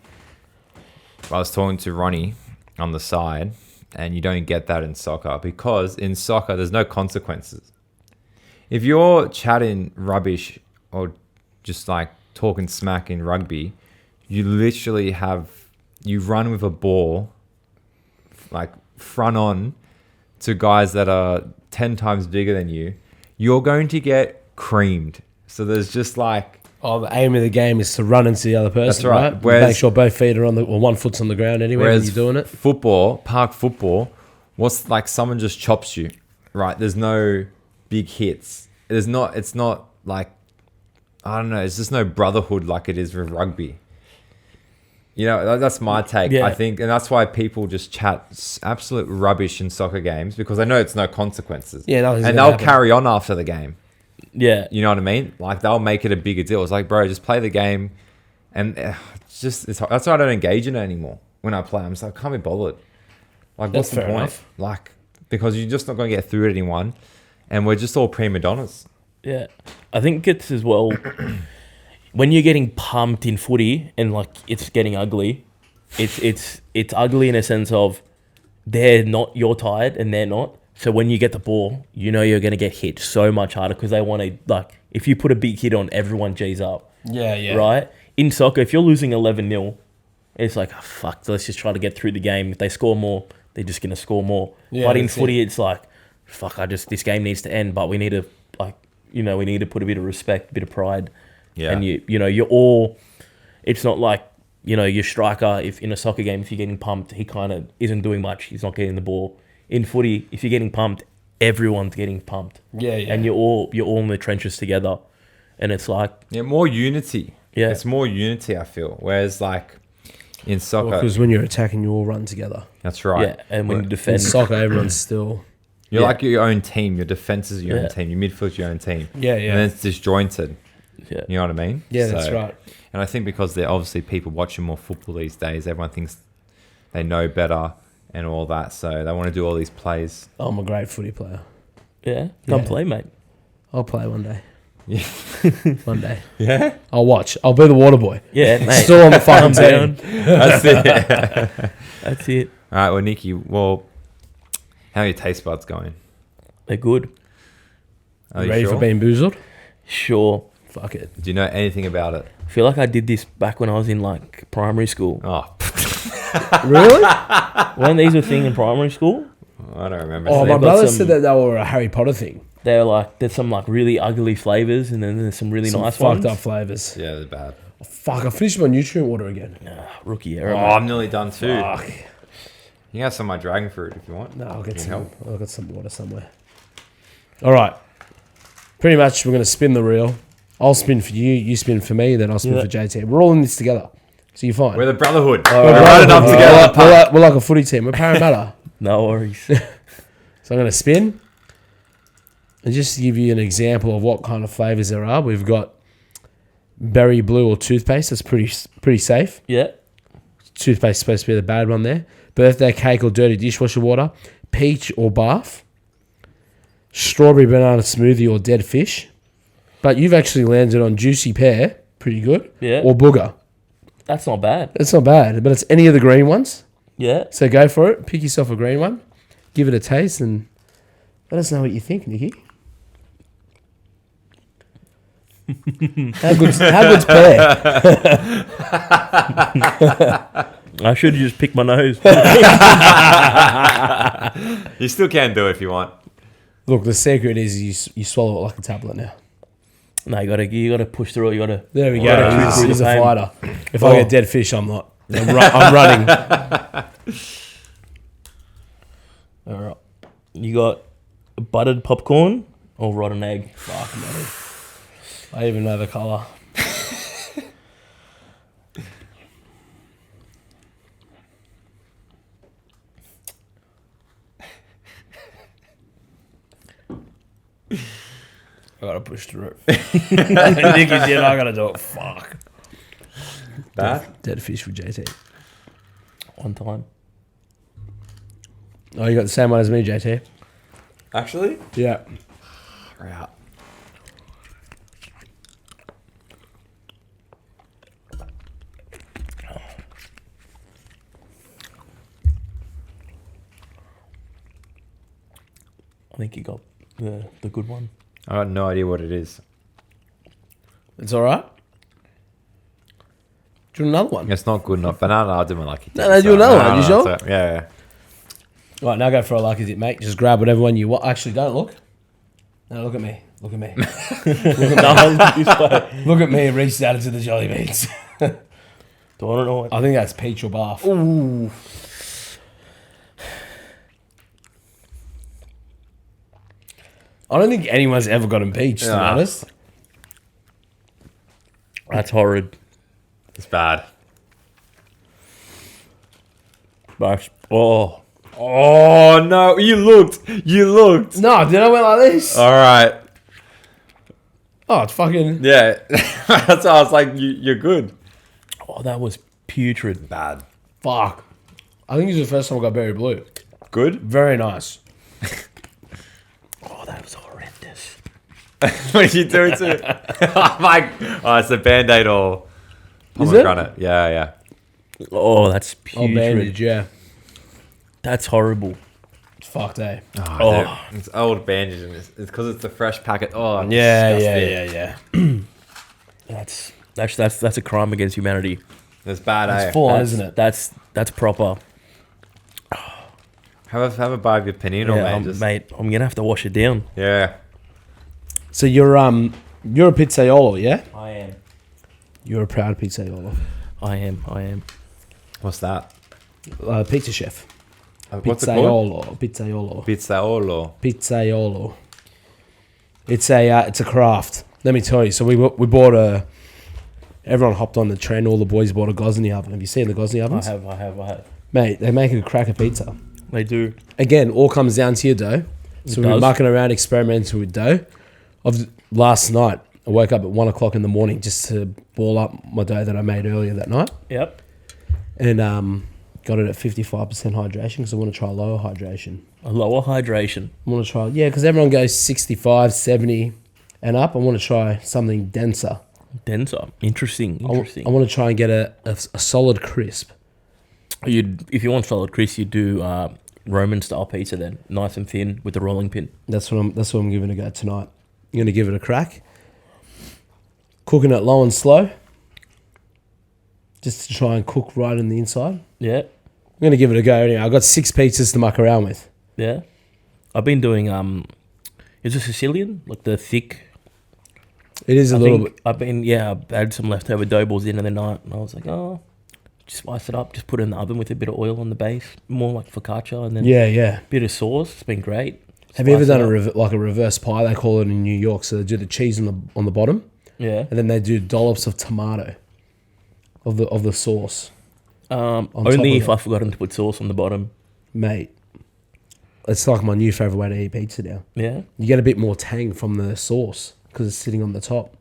I was talking to Ronnie on the side, and you don't get that in soccer because in soccer there's no consequences. If you're chatting rubbish or just like talking smack in rugby, you literally you run with a ball like front on to guys that are 10 times bigger than you, you're going to get creamed. So there's just like... Oh, the aim of the game is to run into the other person, That's right. Whereas, make sure both feet are or one foot's on the ground anyway when you're doing it. Park football, what's like someone just chops you, right? There's no big hits. It's not like, I don't know, it's just no brotherhood like it is with rugby. You know, that's my take, I think. And that's why people just chat absolute rubbish in soccer games because they know it's no consequences. Yeah, and they'll carry on after the game. Yeah. You know what I mean? Like, they'll make it a bigger deal. It's like, bro, just play the game. And that's why I don't engage in it anymore when I play. I'm just like, I can't be bothered. Like, what's the point? Enough. Like, because you're just not going to get through anyone. And we're just all prima donnas. Yeah. I think it's as well... When you're getting pumped in footy and like it's getting ugly, it's ugly in a sense of you're tired and they're not. So when you get the ball, you know you're gonna get hit so much harder because they want to like if you put a big hit on, everyone G's up. Yeah. Right? In soccer, if you're losing 11-0, it's like, oh, fuck, let's just try to get through the game. If they score more, they're just gonna score more. Yeah, but in footy, it's like, fuck, this game needs to end, but we need to we need to put a bit of respect, a bit of pride. Yeah. And you're all, it's not like, your striker, if in a soccer game, if you're getting pumped, he kind of isn't doing much. He's not getting the ball. In footy, if you're getting pumped, everyone's getting pumped. Yeah. And you're all in the trenches together. And it's like... Yeah, more unity. Yeah. It's more unity, I feel. Whereas like in soccer... Because when you're attacking, you all run together. That's right. Yeah, and when you defend... In soccer, everyone's still... You're like your own team. Your defense is your own team. Your midfield's your own team. Yeah. And then it's disjointed. Yeah. You know what I mean? Yeah, that's right. And I think because they're obviously people watching more football these days, everyone thinks they know better and all that. So they want to do all these plays. I'm a great footy player. Yeah? Come play, mate. I'll play one day. Yeah. One day. Yeah? I'll watch. I'll be the water boy. Yeah, mate. Still on the fucking team. That's it. That's it. All right, well, Nicky, how are your taste buds going? They're good. Are you ready sure? for being boozled? Sure. Fuck it. Do you know anything about it? I feel like I did this back when I was in like primary school. Oh, Really? Weren't these a thing in primary school? I don't remember. Oh, my brother said that they were a Harry Potter thing. They're like, there's some like really ugly flavors and then there's some really nice fucked ones. up flavors. Yeah, they're bad. Oh, fuck, I finished my nutrient water again. Rookie error. Oh, I'm nearly done too. Fuck. You can have some of my dragon fruit if you want. No, I'll get some. Help. I'll get some water somewhere. All right. Pretty much, we're going to spin the reel. I'll spin for you, you spin for me, then I'll spin for JT. We're all in this together. So you're fine. We're the brotherhood. We're running up together. We're like a footy team. We're Parramatta. No worries. So I'm going to spin. And just to give you an example of what kind of flavours there are, we've got berry blue or toothpaste. That's pretty safe. Yeah. Toothpaste is supposed to be the bad one there. Birthday cake or dirty dishwasher water. Peach or bath. Strawberry banana smoothie or dead fish. But you've actually landed on juicy pear. Pretty good. Yeah. Or booger. That's not bad. It's not bad. But it's any of the green ones. Yeah. So go for it. Pick yourself a green one. Give it a taste and let us know what you think, Nicky. How good's pear? I should have just picked my nose. You still can do it if you want. Look, the secret is you swallow it like a tablet now. No, you gotta push through it. You gotta. There we go. Yeah. He's a Pain. fighter. If I get dead fish, I'm not. I'm running. All right. You got buttered popcorn or rotten egg? Fuck, mate. I even know the colour. I gotta push through it. Nicky did, I gotta do it. Fuck. That? Dead fish with JT. One time. Oh, you got the same one as me, JT? Actually? Yeah. Right. I think you got the good one. I got no idea what it is. It's alright? Do you want another one? It's not good enough. Banana, I didn't like it. No, no, do another one, you sure? So, yeah. Right, now go for a lucky dip, mate. Just grab whatever one you want. Actually, don't look. No, look at me. Look at me. Look at me and reach out into the jelly beans. Don't know. I think that's peach or bath. Ooh. I don't think anyone's ever gotten peach, to be Nah. honest. That's horrid. It's bad. But, oh. Oh, no. You looked. No, did I went like this? All right. Oh, it's fucking... Yeah. That's why I was like, you're good. Oh, that was putrid. Bad. Fuck. I think this is the first time I got berry blue. Good? Very nice. Oh, that was horrendous. What are you doing to it? Oh, my... Oh, it's a Band-Aid or pomegranate. Yeah. Oh, that's Oh, putrid. bandage, yeah. That's horrible. It's fucked, eh? Oh, dude. It's old bandage and it's because it's the fresh packet. Oh, Yeah. That's a crime against humanity. It's bad, eh? It's full on, That's- isn't it? That's proper. Have a bite of your panino, Yeah, mate. mate, I'm gonna have to wash it down. Yeah. So you're a pizzaiolo, yeah? I am. You're a proud pizzaiolo. I am. What's that? Pizza chef. What's it called? Pizzaiolo. Pizzaiolo. It's a craft. Let me tell you. So we bought everyone hopped on the trend. All the boys bought a Gosney oven. Have you seen the Gosney ovens? I have. Mate, they make a cracker pizza. They do. Again, all comes down to your dough. So we've been does. mucking around, experimenting with dough. Last night, I woke up at 1 o'clock in the morning just to ball up my dough that I made earlier that night. Yep. And got it at 55% hydration because I want to try lower hydration. A lower hydration. I want to try, because everyone goes 65, 70 and up. I want to try something denser. Denser. Interesting. I want to try and get a solid crisp. If you want solid crisp, you do Roman style pizza then, nice and thin with the rolling pin. That's what I'm giving it a go tonight. I'm going to give it a crack. Cooking it low and slow. Just to try and cook right in the inside. Yeah. I'm going to give it a go anyway. I've got 6 pizzas to muck around with. Yeah. I've been doing is it Sicilian? Like the thick. It is a little bit. I had some leftover dough balls in the night and I was like, just spice it up, just put it in the oven with a bit of oil on the base, more like focaccia, and then Yeah. a bit of sauce. It's been great. Have you ever Spice done it up. a reverse pie? They call it in New York. So they do the cheese on the bottom, Yeah. and then they do dollops of tomato of the sauce. top Only of if it. I've forgotten to put sauce on the bottom. Mate, it's like my new favorite way to eat pizza now. Yeah. You get a bit more tang from the sauce because it's sitting on the top.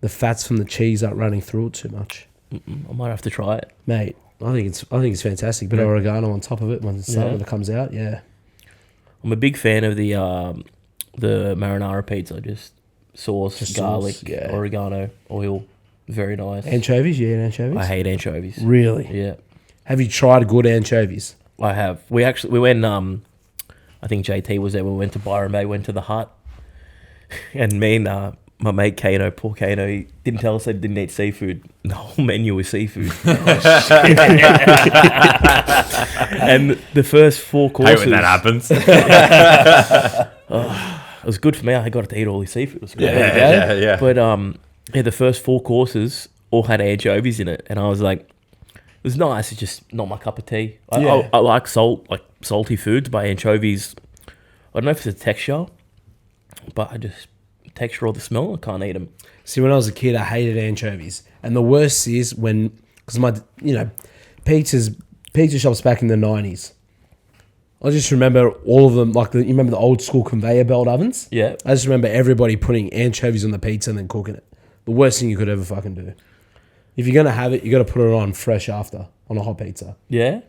The fats from the cheese aren't running through it too much. I might have to try it. Mate, I think it's fantastic. Bit of oregano on top of it when it comes out. Yeah. I'm a big fan of the marinara pizza. Just sauce, Just garlic, sauce, yeah. oregano, oil. Very nice. Anchovies? You eat anchovies? I hate anchovies. Really? Yeah, Have you tried good anchovies? I have. We went. I think JT was there. We went to Byron Bay. Went to the hut, and me and my mate Kano, poor Kano, he didn't tell us they didn't eat seafood. The whole menu was seafood. And the first 4 courses. Hate when that happens. It was good for me. I got to eat all this seafood. It was great. yeah. But yeah, the first 4 courses all had anchovies in it, and I was like, it was nice. It's just not my cup of tea. I like salty foods, but anchovies, I don't know if it's a texture, but I just texture or the smell, I can't eat them. See, when I was a kid, I hated anchovies, and the worst is when, because my, pizza shops back in the 90s. I just remember all of them, like you remember the old school conveyor belt ovens? Yeah. I just remember everybody putting anchovies on the pizza and then cooking it. The worst thing you could ever fucking do. If you're going to have it, you got to put it on fresh after, on a hot pizza. Yeah?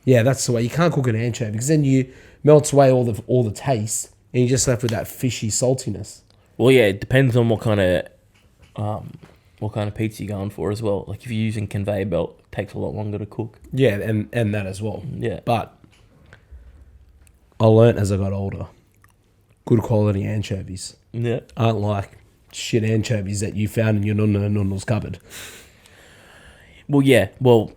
Yeah, that's the way. You can't cook an anchovy because then you melts away all the taste and you're just left with that fishy saltiness. Well, yeah, it depends on what kind of pizza you're going for as well. Like if you're using conveyor belt, it takes a lot longer to cook. Yeah, and that as well. Yeah. But I learnt as I got older, good quality anchovies aren't like shit anchovies that you found in your nunna's cupboard. Well, yeah. Well,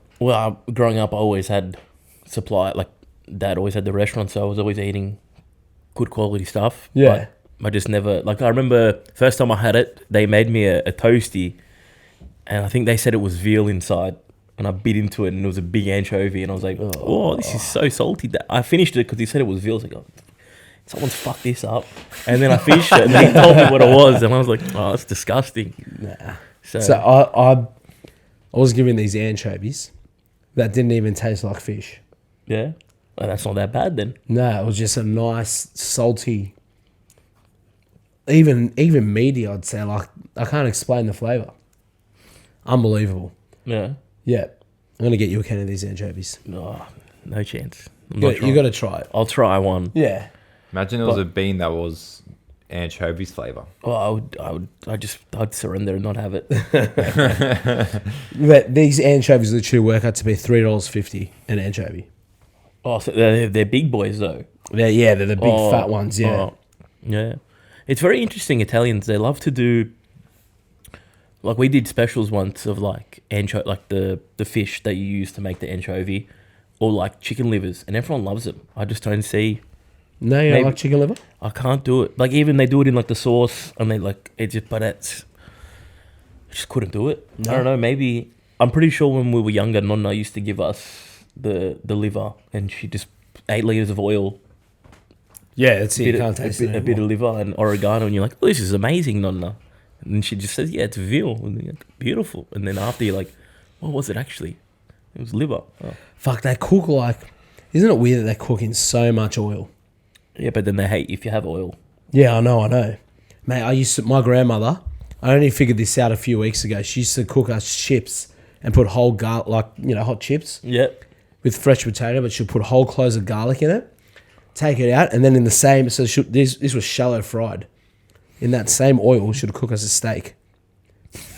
growing up, I always had supply. Like Dad always had the restaurant, so I was always eating good quality stuff. Yeah. But I just never, like, I remember first time I had it, they made me a toasty, and I think they said it was veal inside, and I bit into it, and it was a big anchovy, and I was like, oh, this is so salty. I finished it because he said it was veal. I was like, oh, someone's fucked this up. And then I finished it, and he told me what it was, and I was like, oh, that's disgusting. Nah. So I was given these anchovies that didn't even taste like fish. yeah, well, that's not that bad then. No, it was just a nice, salty, even meaty, I'd say. Like, I can't explain the flavour. Unbelievable. Yeah. Yeah. I'm going to get you a can of these anchovies. Oh, no chance. You got to try it. I'll try one. Yeah. Imagine it was a bean that was anchovies flavour. Oh, I'd surrender and not have it. But these anchovies literally work out to be $3.50 an anchovy. Oh, so they're big boys though. They're the big fat ones, yeah. Oh, yeah. It's very interesting, Italians. They love to do, like we did specials once of like like the fish that you use to make the anchovy, or like chicken livers, and everyone loves it. I just don't see. No, you don't like chicken liver? I can't do it. Like even they do it in like the sauce, and they like it just. But I just couldn't do it. No. I don't know. Maybe I'm pretty sure when we were younger, Nonna used to give us the liver, and she just 8 liters of oil. Yeah, that's it. You can't taste it a bit of liver and oregano, and you're like, oh, this is amazing, Nonna. And then she just says, yeah, it's veal. And you're like, beautiful. And then after you're like, what was it actually? It was liver. Oh. Fuck, they cook like... Isn't it weird that they cook in so much oil? Yeah, but then they hate if you have oil. Yeah, I know. Mate, my grandmother, I only figured this out a few weeks ago. She used to cook us chips and put whole garlic, like, hot chips. Yep. With fresh potato, but she'll put whole cloves of garlic in it, take it out, and then in the same... So this was shallow fried. In that same oil, she'd cook us a steak.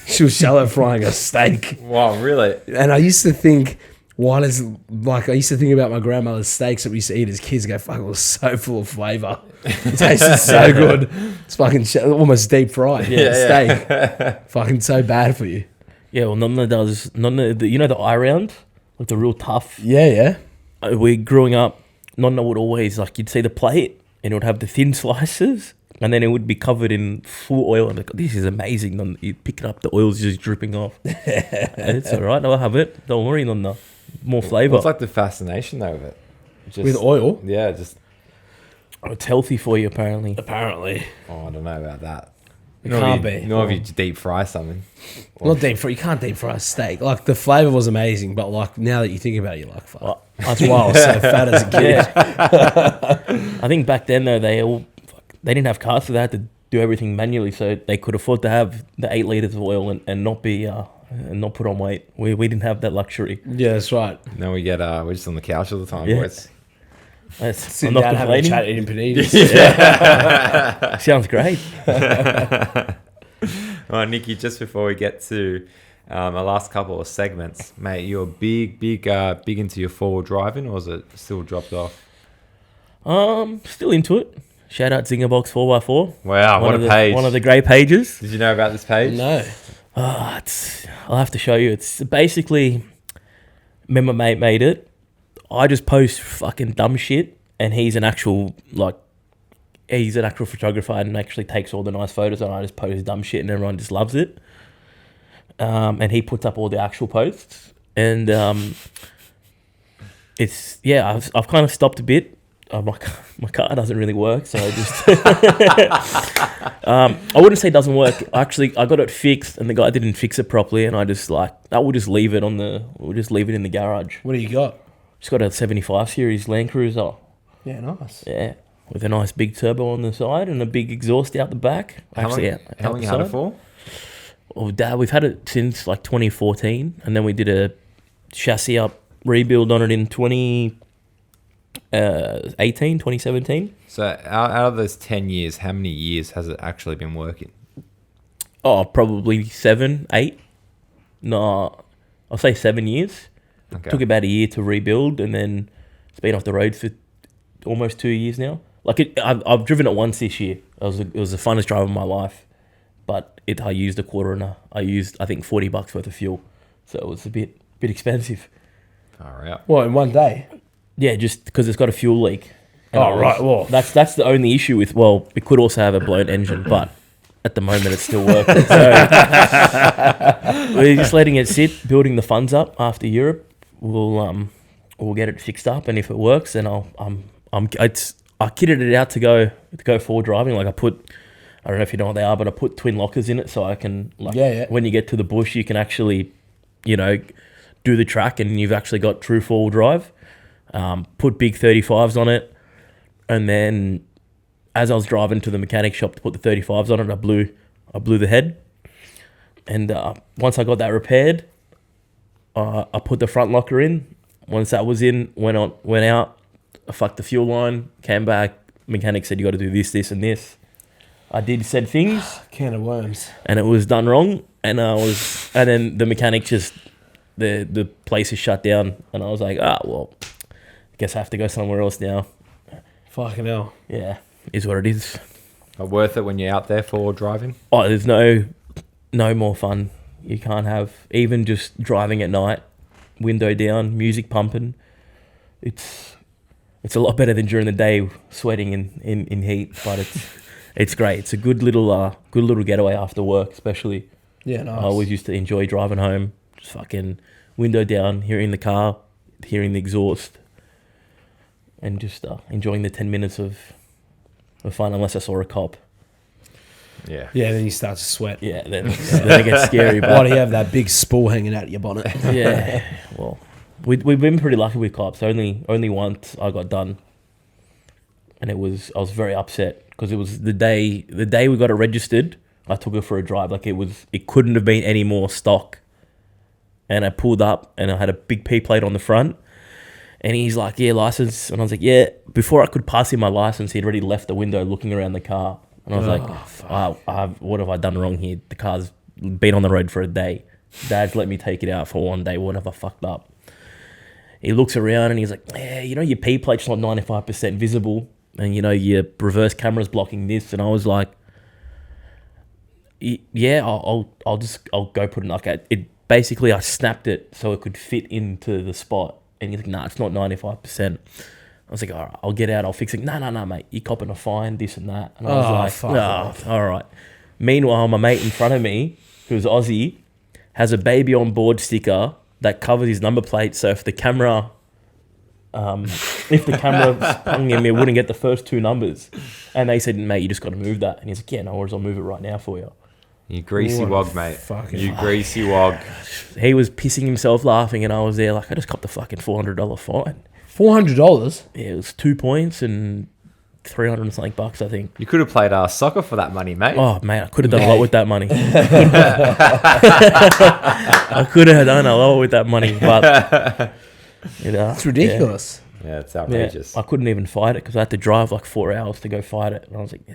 She was shallow frying a steak. Wow, really? And I used to think, I used to think about my grandmother's steaks that we used to eat as kids. Go, fuck, it was so full of flavour. It tasted so good. It's fucking almost deep fried. Steak. Fucking so bad for you. Yeah, well, Nonna does, the eye round? Like the real tough. Yeah. We growing up, Nonna would always, like, you'd see the plate, and it would have the thin slices, and then it would be covered in full oil. And like, this is amazing. Nonna, you'd pick it up, the oil's just dripping off. It's all right, I'll have it. Don't worry, Nonna. More flavour. What's like the fascination though of it? Just, with oil? Yeah, just... It's healthy for you, apparently. Oh, I don't know about that. It can't be. Nor if you deep fry something. Not deep fry. You can't deep fry a steak. Like, the flavour was amazing, but like now that you think about it, you're like, fuck. Well, that's why I was so fat as a kid. Yeah. I think back then though, they didn't have cars, so they had to do everything manually, so they could afford to have the 8 liters of oil and not be and not put on weight. We didn't have that luxury. Yeah, that's right. No, we're just on the couch all the time, Yeah. boys. Sitting down having a chat eating paninis. Sounds great. Well, Nicky, just before we get to our last couple of segments, mate, you're big into your forward driving, or is it still dropped off? Still into it. Shout out Zingerbox 4x4. Wow, what a page. One of the great pages. Did you know about this page? No. I'll have to show you. It's basically, me and my mate made it. I just post fucking dumb shit, and he's an actual photographer and actually takes all the nice photos, and I just post dumb shit and everyone just loves it. And he puts up all the actual posts, and I've kind of stopped a bit. My car doesn't really work, so I just I wouldn't say it doesn't work. Actually, I got it fixed, and the guy didn't fix it properly, and I just we'll just leave it in the garage. What do you got? Just got a 75 series Land Cruiser. Yeah, nice. Yeah, with a nice big turbo on the side and a big exhaust out the back. How long you had it for? Oh, Dad, we've had it since like 2014, and then we did a chassis up rebuild on it in 2017. So out of those 10 years, how many years has it actually been working? Oh, probably 7, 8. No, I'll say 7 years. Okay. Took about a year to rebuild, and then it's been off the road for almost 2 years now. I've driven it once this year. It was the funnest drive of my life, but I used a quarter, and I used I think $40 worth of fuel, so it was a bit expensive. All right. What, in one day? Yeah, just because it's got a fuel leak. Right. Well, that's the only issue with. Well, it could also have a blown engine, but at the moment it's still working. So we're just letting it sit, building the funds up after Europe. We'll get it fixed up, and if it works, then I kitted it out to go forward driving. Like I don't know if you know what they are, but I put twin lockers in it so I can when you get to the bush, you can actually, do the track, and you've actually got true four-wheel drive. Put big 35s on it, and then as I was driving to the mechanic shop to put the 35s on it, I blew the head. And once I got that repaired, I put the front locker in. Once that was in, went out, I fucked the fuel line, came back. Mechanic said, you got to do this, this, and this. I did said things. Can of worms. And it was done wrong. And then the mechanic just, the place is shut down. And I was like, well, I guess I have to go somewhere else now. Fucking hell. Yeah, is what it is. But worth it when you're out there forward driving? Oh, there's no more fun you can't have. Even just driving at night, window down, music pumping. It's a lot better than during the day sweating in heat, but it's great. It's a good little getaway after work, especially. Yeah, nice. I always used to enjoy driving home, just fucking window down, hearing the car, hearing the exhaust, and just enjoying the 10 minutes of fun, unless I saw a cop. Yeah. Yeah, then you start to sweat. Yeah, then it gets scary. But Why do you have that big spool hanging out of your bonnet? yeah, well, we've been pretty lucky with cops. Only once I got done, and I was very upset because it was the day we got it registered. I took it for a drive. It couldn't have been any more stock. And I pulled up, and I had a big P plate on the front. And he's like, yeah, license. And I was like, yeah. Before I could pass him my license, he'd already left the window looking around the car. And I was what have I done wrong here? The car's been on the road for a day. Dad's let me take it out for one day. What have I fucked up? He looks around and he's like, yeah, your P plate's not 95% visible. And, your reverse camera's blocking this. And I was like, yeah, I'll go put it. Basically, I snapped it so it could fit into the spot. And he's like, nah, it's not 95%. I was like, all right, I'll get out, I'll fix it. No, mate, you're copping a fine, this and that. And I was all right. Meanwhile, my mate in front of me, who's Aussie, has a baby on board sticker that covers his number plate. So if the camera hung him, it wouldn't get the first two numbers. And they said, mate, you just got to move that. And he's like, yeah, no worries, I'll move it right now for you. You greasy wog, mate. You greasy wog. He was pissing himself laughing, and I was there like, I just copped a fucking $400 fine. $400? Yeah, it was 2 points and 300 and something bucks, I think. You could have played soccer for that money, mate. Oh, mate, I could have done a lot with that money. I could have done a lot with that money, but it's ridiculous. Yeah, it's outrageous. I couldn't even fight it because I had to drive like 4 hours to go fight it, and I was like,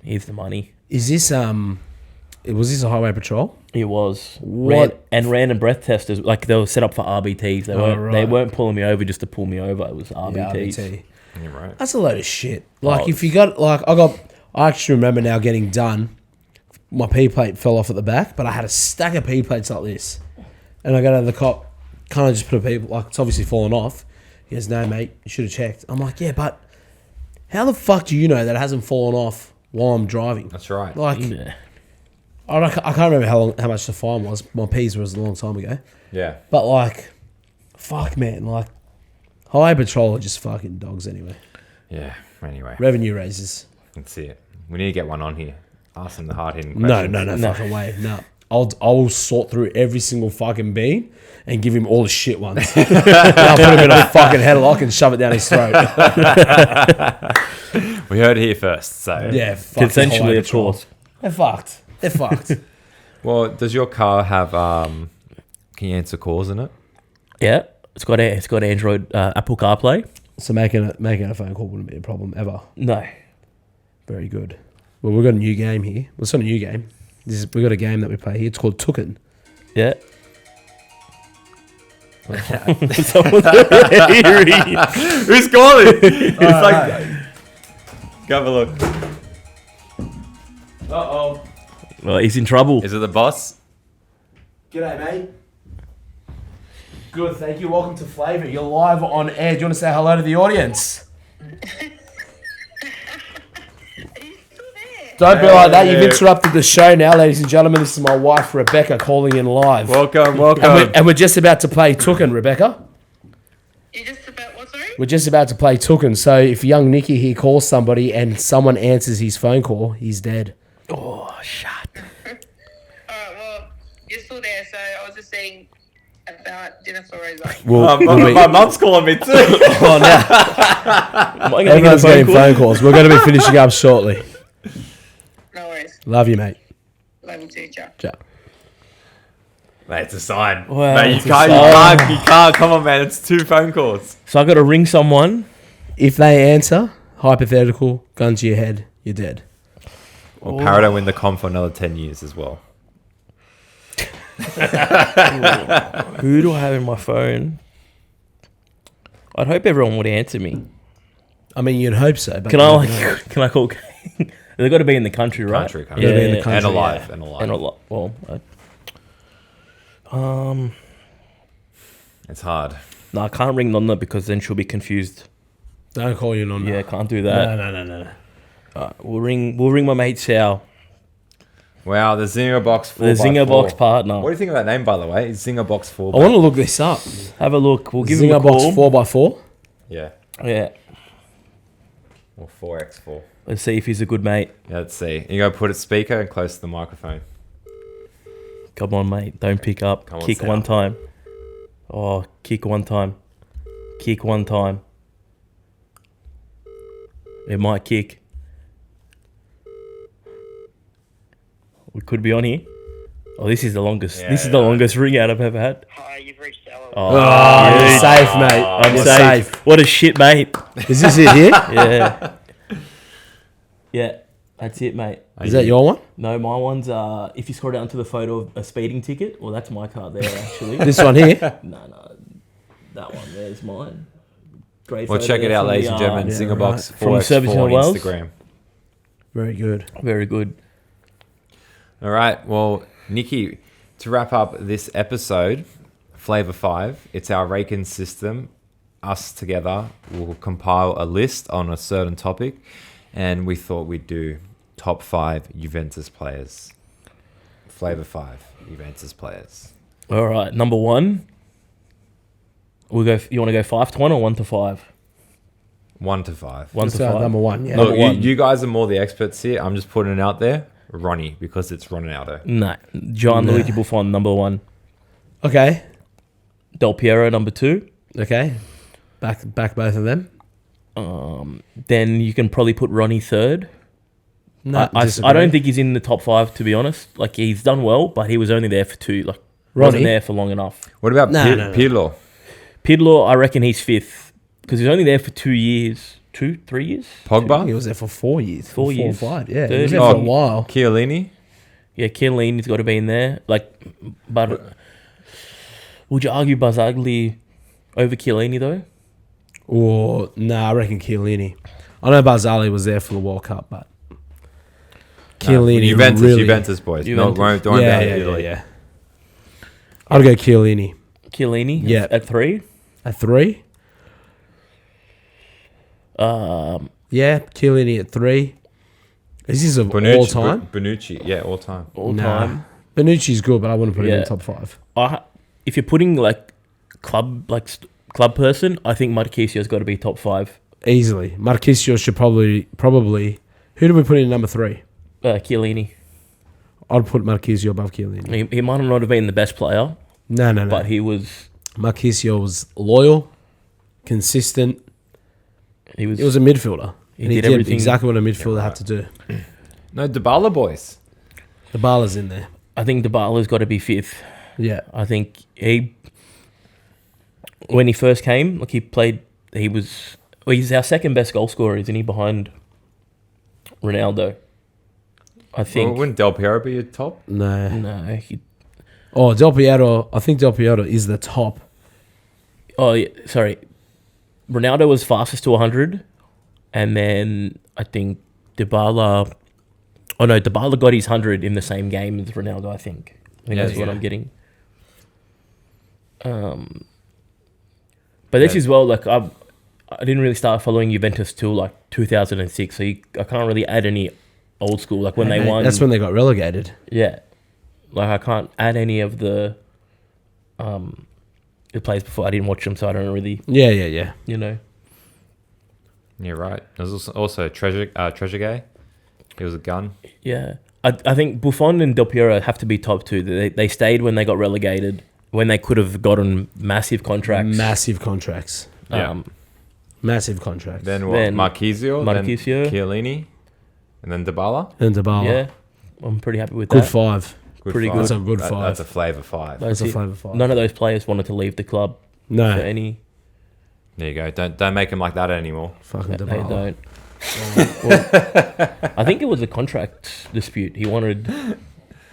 here's the money. Is this was this a highway patrol? It was. What? Random breath testers, like they were set up for RBTs. They weren't pulling me over just to pull me over. It was RBTs. Yeah, RBT. You're right. That's a load of shit. Like, Oh, if you got, like, I actually remember now getting done. My P plate fell off at the back, but I had a stack of P plates like this. And I go to the cop, can't I just put a P, like, it's obviously fallen off. He goes, no, mate, you should have checked. I'm like, yeah, but how the fuck do you know that it hasn't fallen off while I'm driving? That's right. Like, Yeah. I can't remember how much the fine was. My P's was a long time ago. Yeah. But, like, fuck, man, like, highway patrol are just fucking dogs anyway. Yeah. Anyway, Revenue raises. let's see it. We need to get one on here. Ask them the hard-hitting No, questions. no, fucking way. No. I'll sort through every single fucking bean and give him all the shit ones. Then I'll put him in a fucking headlock and shove it down his throat. We heard it here first, so. Yeah, fucking Consensually, highway of patrol. course. They're fucked. They're fucked. Well, does your car have, can you answer calls in it? Yeah. It's got Android, Apple CarPlay. So making a phone call wouldn't be a problem ever. No. Very good. Well, we've got a new game here. Well, it's not a new game. We've got a game that we play here. It's called Tooken. Yeah. Who's calling? It's like, go have a look. Uh-oh. Well, he's in trouble. Is it the boss? G'day, mate. Good, thank you. Welcome to Flaeva. You're live on air. Do you want to say hello to the audience? Don't be like that. You've interrupted the show now, ladies and gentlemen. This is my wife, Rebecca, calling in live. Welcome. And we're just about to play Tooken, Rebecca. You're just about what, sorry? We're just about to play Tooken. So if young Nicky here calls somebody and someone answers his phone call, he's dead. Oh, shut. Alright, well, you're still there, so I was just saying about Jennifer Rosa. My mum's calling me too. Oh, now Am I gonna everyone's get a getting phone call? phone calls. We're going to be finishing up shortly. No worries. Love you, mate. Love you too, ciao. Ciao. Mate, it's a sign. Wow, Mate, it's a sign. you can't. Come on, man. It's 2 phone calls. So I got to ring someone. If they answer, hypothetical, gun to your head, you're dead. Or Parrot win the comp for another 10 years as well. Who do I have in my phone? I'd hope everyone would answer me. I mean, you'd hope so. But Can I call? They've got to be in the country, right? Country. Gotta be in the country, And alive. yeah. And alive. And a lot. Well, It's hard. no, I can't ring Nonna because then she'll be confused. Don't call you on Yeah, can't do that. No. We'll ring my mate Sal, Wow, the Zinger Box 4x4. the Zinger Box partner. What do you think of that name, by the way? It's Zinger Box 4. I want to look this up. Have a look. We'll give him a Zinger Box call. 4x4. Yeah. Yeah, Or 4x4. let's see if he's a good mate. Yeah, let's see. You go put it speaker and close to the microphone. Come on, mate. Don't pick up. Come on, Kick Sal. one time. Oh, kick one time. Kick one time. It might kick. We could be on here. Oh, this is the longest. Yeah, this is the yeah. longest ring out I've ever had. Hi, you've reached Ella. Oh, Oh, you're dude. safe, mate. I'm You're safe. What a shit, mate. Is this it here? Yeah. Yeah, that's it, mate. Is that your one? No, my one's if you scroll down to the photo of a speeding ticket, well, that's my car there actually. This one here? No, that one there's mine. Great. Well, photo check it there out, from ladies the, and gentlemen. yeah, Zinger right. Box From 4x4 Service New on Wales. Instagram. Very good. Very good. All right. Well, Nicky, to wrap up this episode, Flaeva 5, it's our ranking system. Us together will compile a list on a certain topic, and we thought we'd do top 5 Juventus players. Flaeva 5 Juventus players. All right, number 1. We'll go. You want to go 5 to 1 or 1 to 5? 1 to 5. 1 Let's to go 5. number 1, yeah. Number Look, one. you guys are more the experts here. I'm just putting it out there. Ronnie, because it's Ronaldo. No, Gianluigi Buffon number 1. Okay. Del Piero number 2. Okay. Back both of them. Then you can probably put Ronnie 3rd. No, I don't think he's in the top 5, to be honest. Like, he's done well, but he was only there for 2. Like, wasn't Ronnie? there for long enough. What about No, no. Pirlo? Pirlo, I reckon he's 5th because he's only there for 2 years. 2-3 years? He Pogba? was there for 4 years. 4 years. 4 or 5, yeah. He Third. was there for a while. Chiellini? Yeah, Chiellini's got to be in there. Like, but would you argue Barzagli over Chiellini though? Or I reckon Chiellini. I know Barzali was there for the World Cup, but Chiellini Juventus boys. No, don't worry about Italy. Yeah. I'd go Chiellini. Chiellini. Yeah. At 3. At 3? Yeah, Chiellini at 3. Is this of all time? Bonucci, yeah, all time. All time. Bonucci's good, but I wouldn't put him in top 5. If you're putting like club person, I think Marquisio's got to be top 5. Easily. Marquisio should probably. Who do we put in number 3? Chiellini. I'd put Marquisio above Chiellini. He might not have been the best player. No. But he was. Marquisio was loyal, consistent. He was a midfielder. He did everything exactly what a midfielder had to do. No, Dybala boys. Dybala's in there. I think Dybala's got to be 5th. Yeah. I think when he first came, like he played, he's our second best goal scorer, isn't he, behind Ronaldo? I think. Wouldn't Del Piero be your top? No. Del Piero. I think Del Piero is the top. Oh, yeah, sorry. Ronaldo was fastest to 100, and then I think Dybala. Oh no, Dybala got his 100 in the same game as Ronaldo. I think that's what I'm getting. But this as well, like I didn't really start following Juventus till like 2006, so I can't really add any old school. Like when they won, that's when they got relegated. Yeah, like I can't add any of the players before. I didn't watch them, so I don't really. Yeah. You know. You're right. There's also Trezeguet. He was a gun. Yeah, I think Buffon and Del Piero have to be top 2. They stayed when they got relegated, when they could have gotten massive contracts. Yeah. Massive contracts. Then what? Marquisio, then Chiellini, and then Dybala. Yeah, I'm pretty happy with good that. 5. Pretty good. That's a good 5. That's a Flaeva 5. That's a Flaeva 5. None of those players wanted to leave the club. No. For any. There you go. Don't make him like that anymore. Fucking They Dybala. don't. Well, I think it was a contract dispute. He wanted.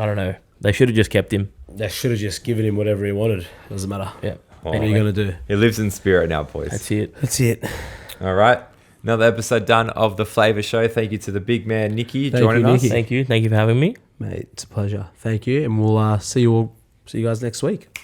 I don't know. They should have just kept him. They should have just given him whatever he wanted. Doesn't matter. Yeah. Well, What are you going to do? He lives in spirit now, boys. That's it. That's it. All right. Another episode done of the Flaeva Show. Thank you to the big man, Nicky, joining us. Nicky. Thank you. Thank you for having me. Mate, it's a pleasure. Thank you. And we'll see you guys next week.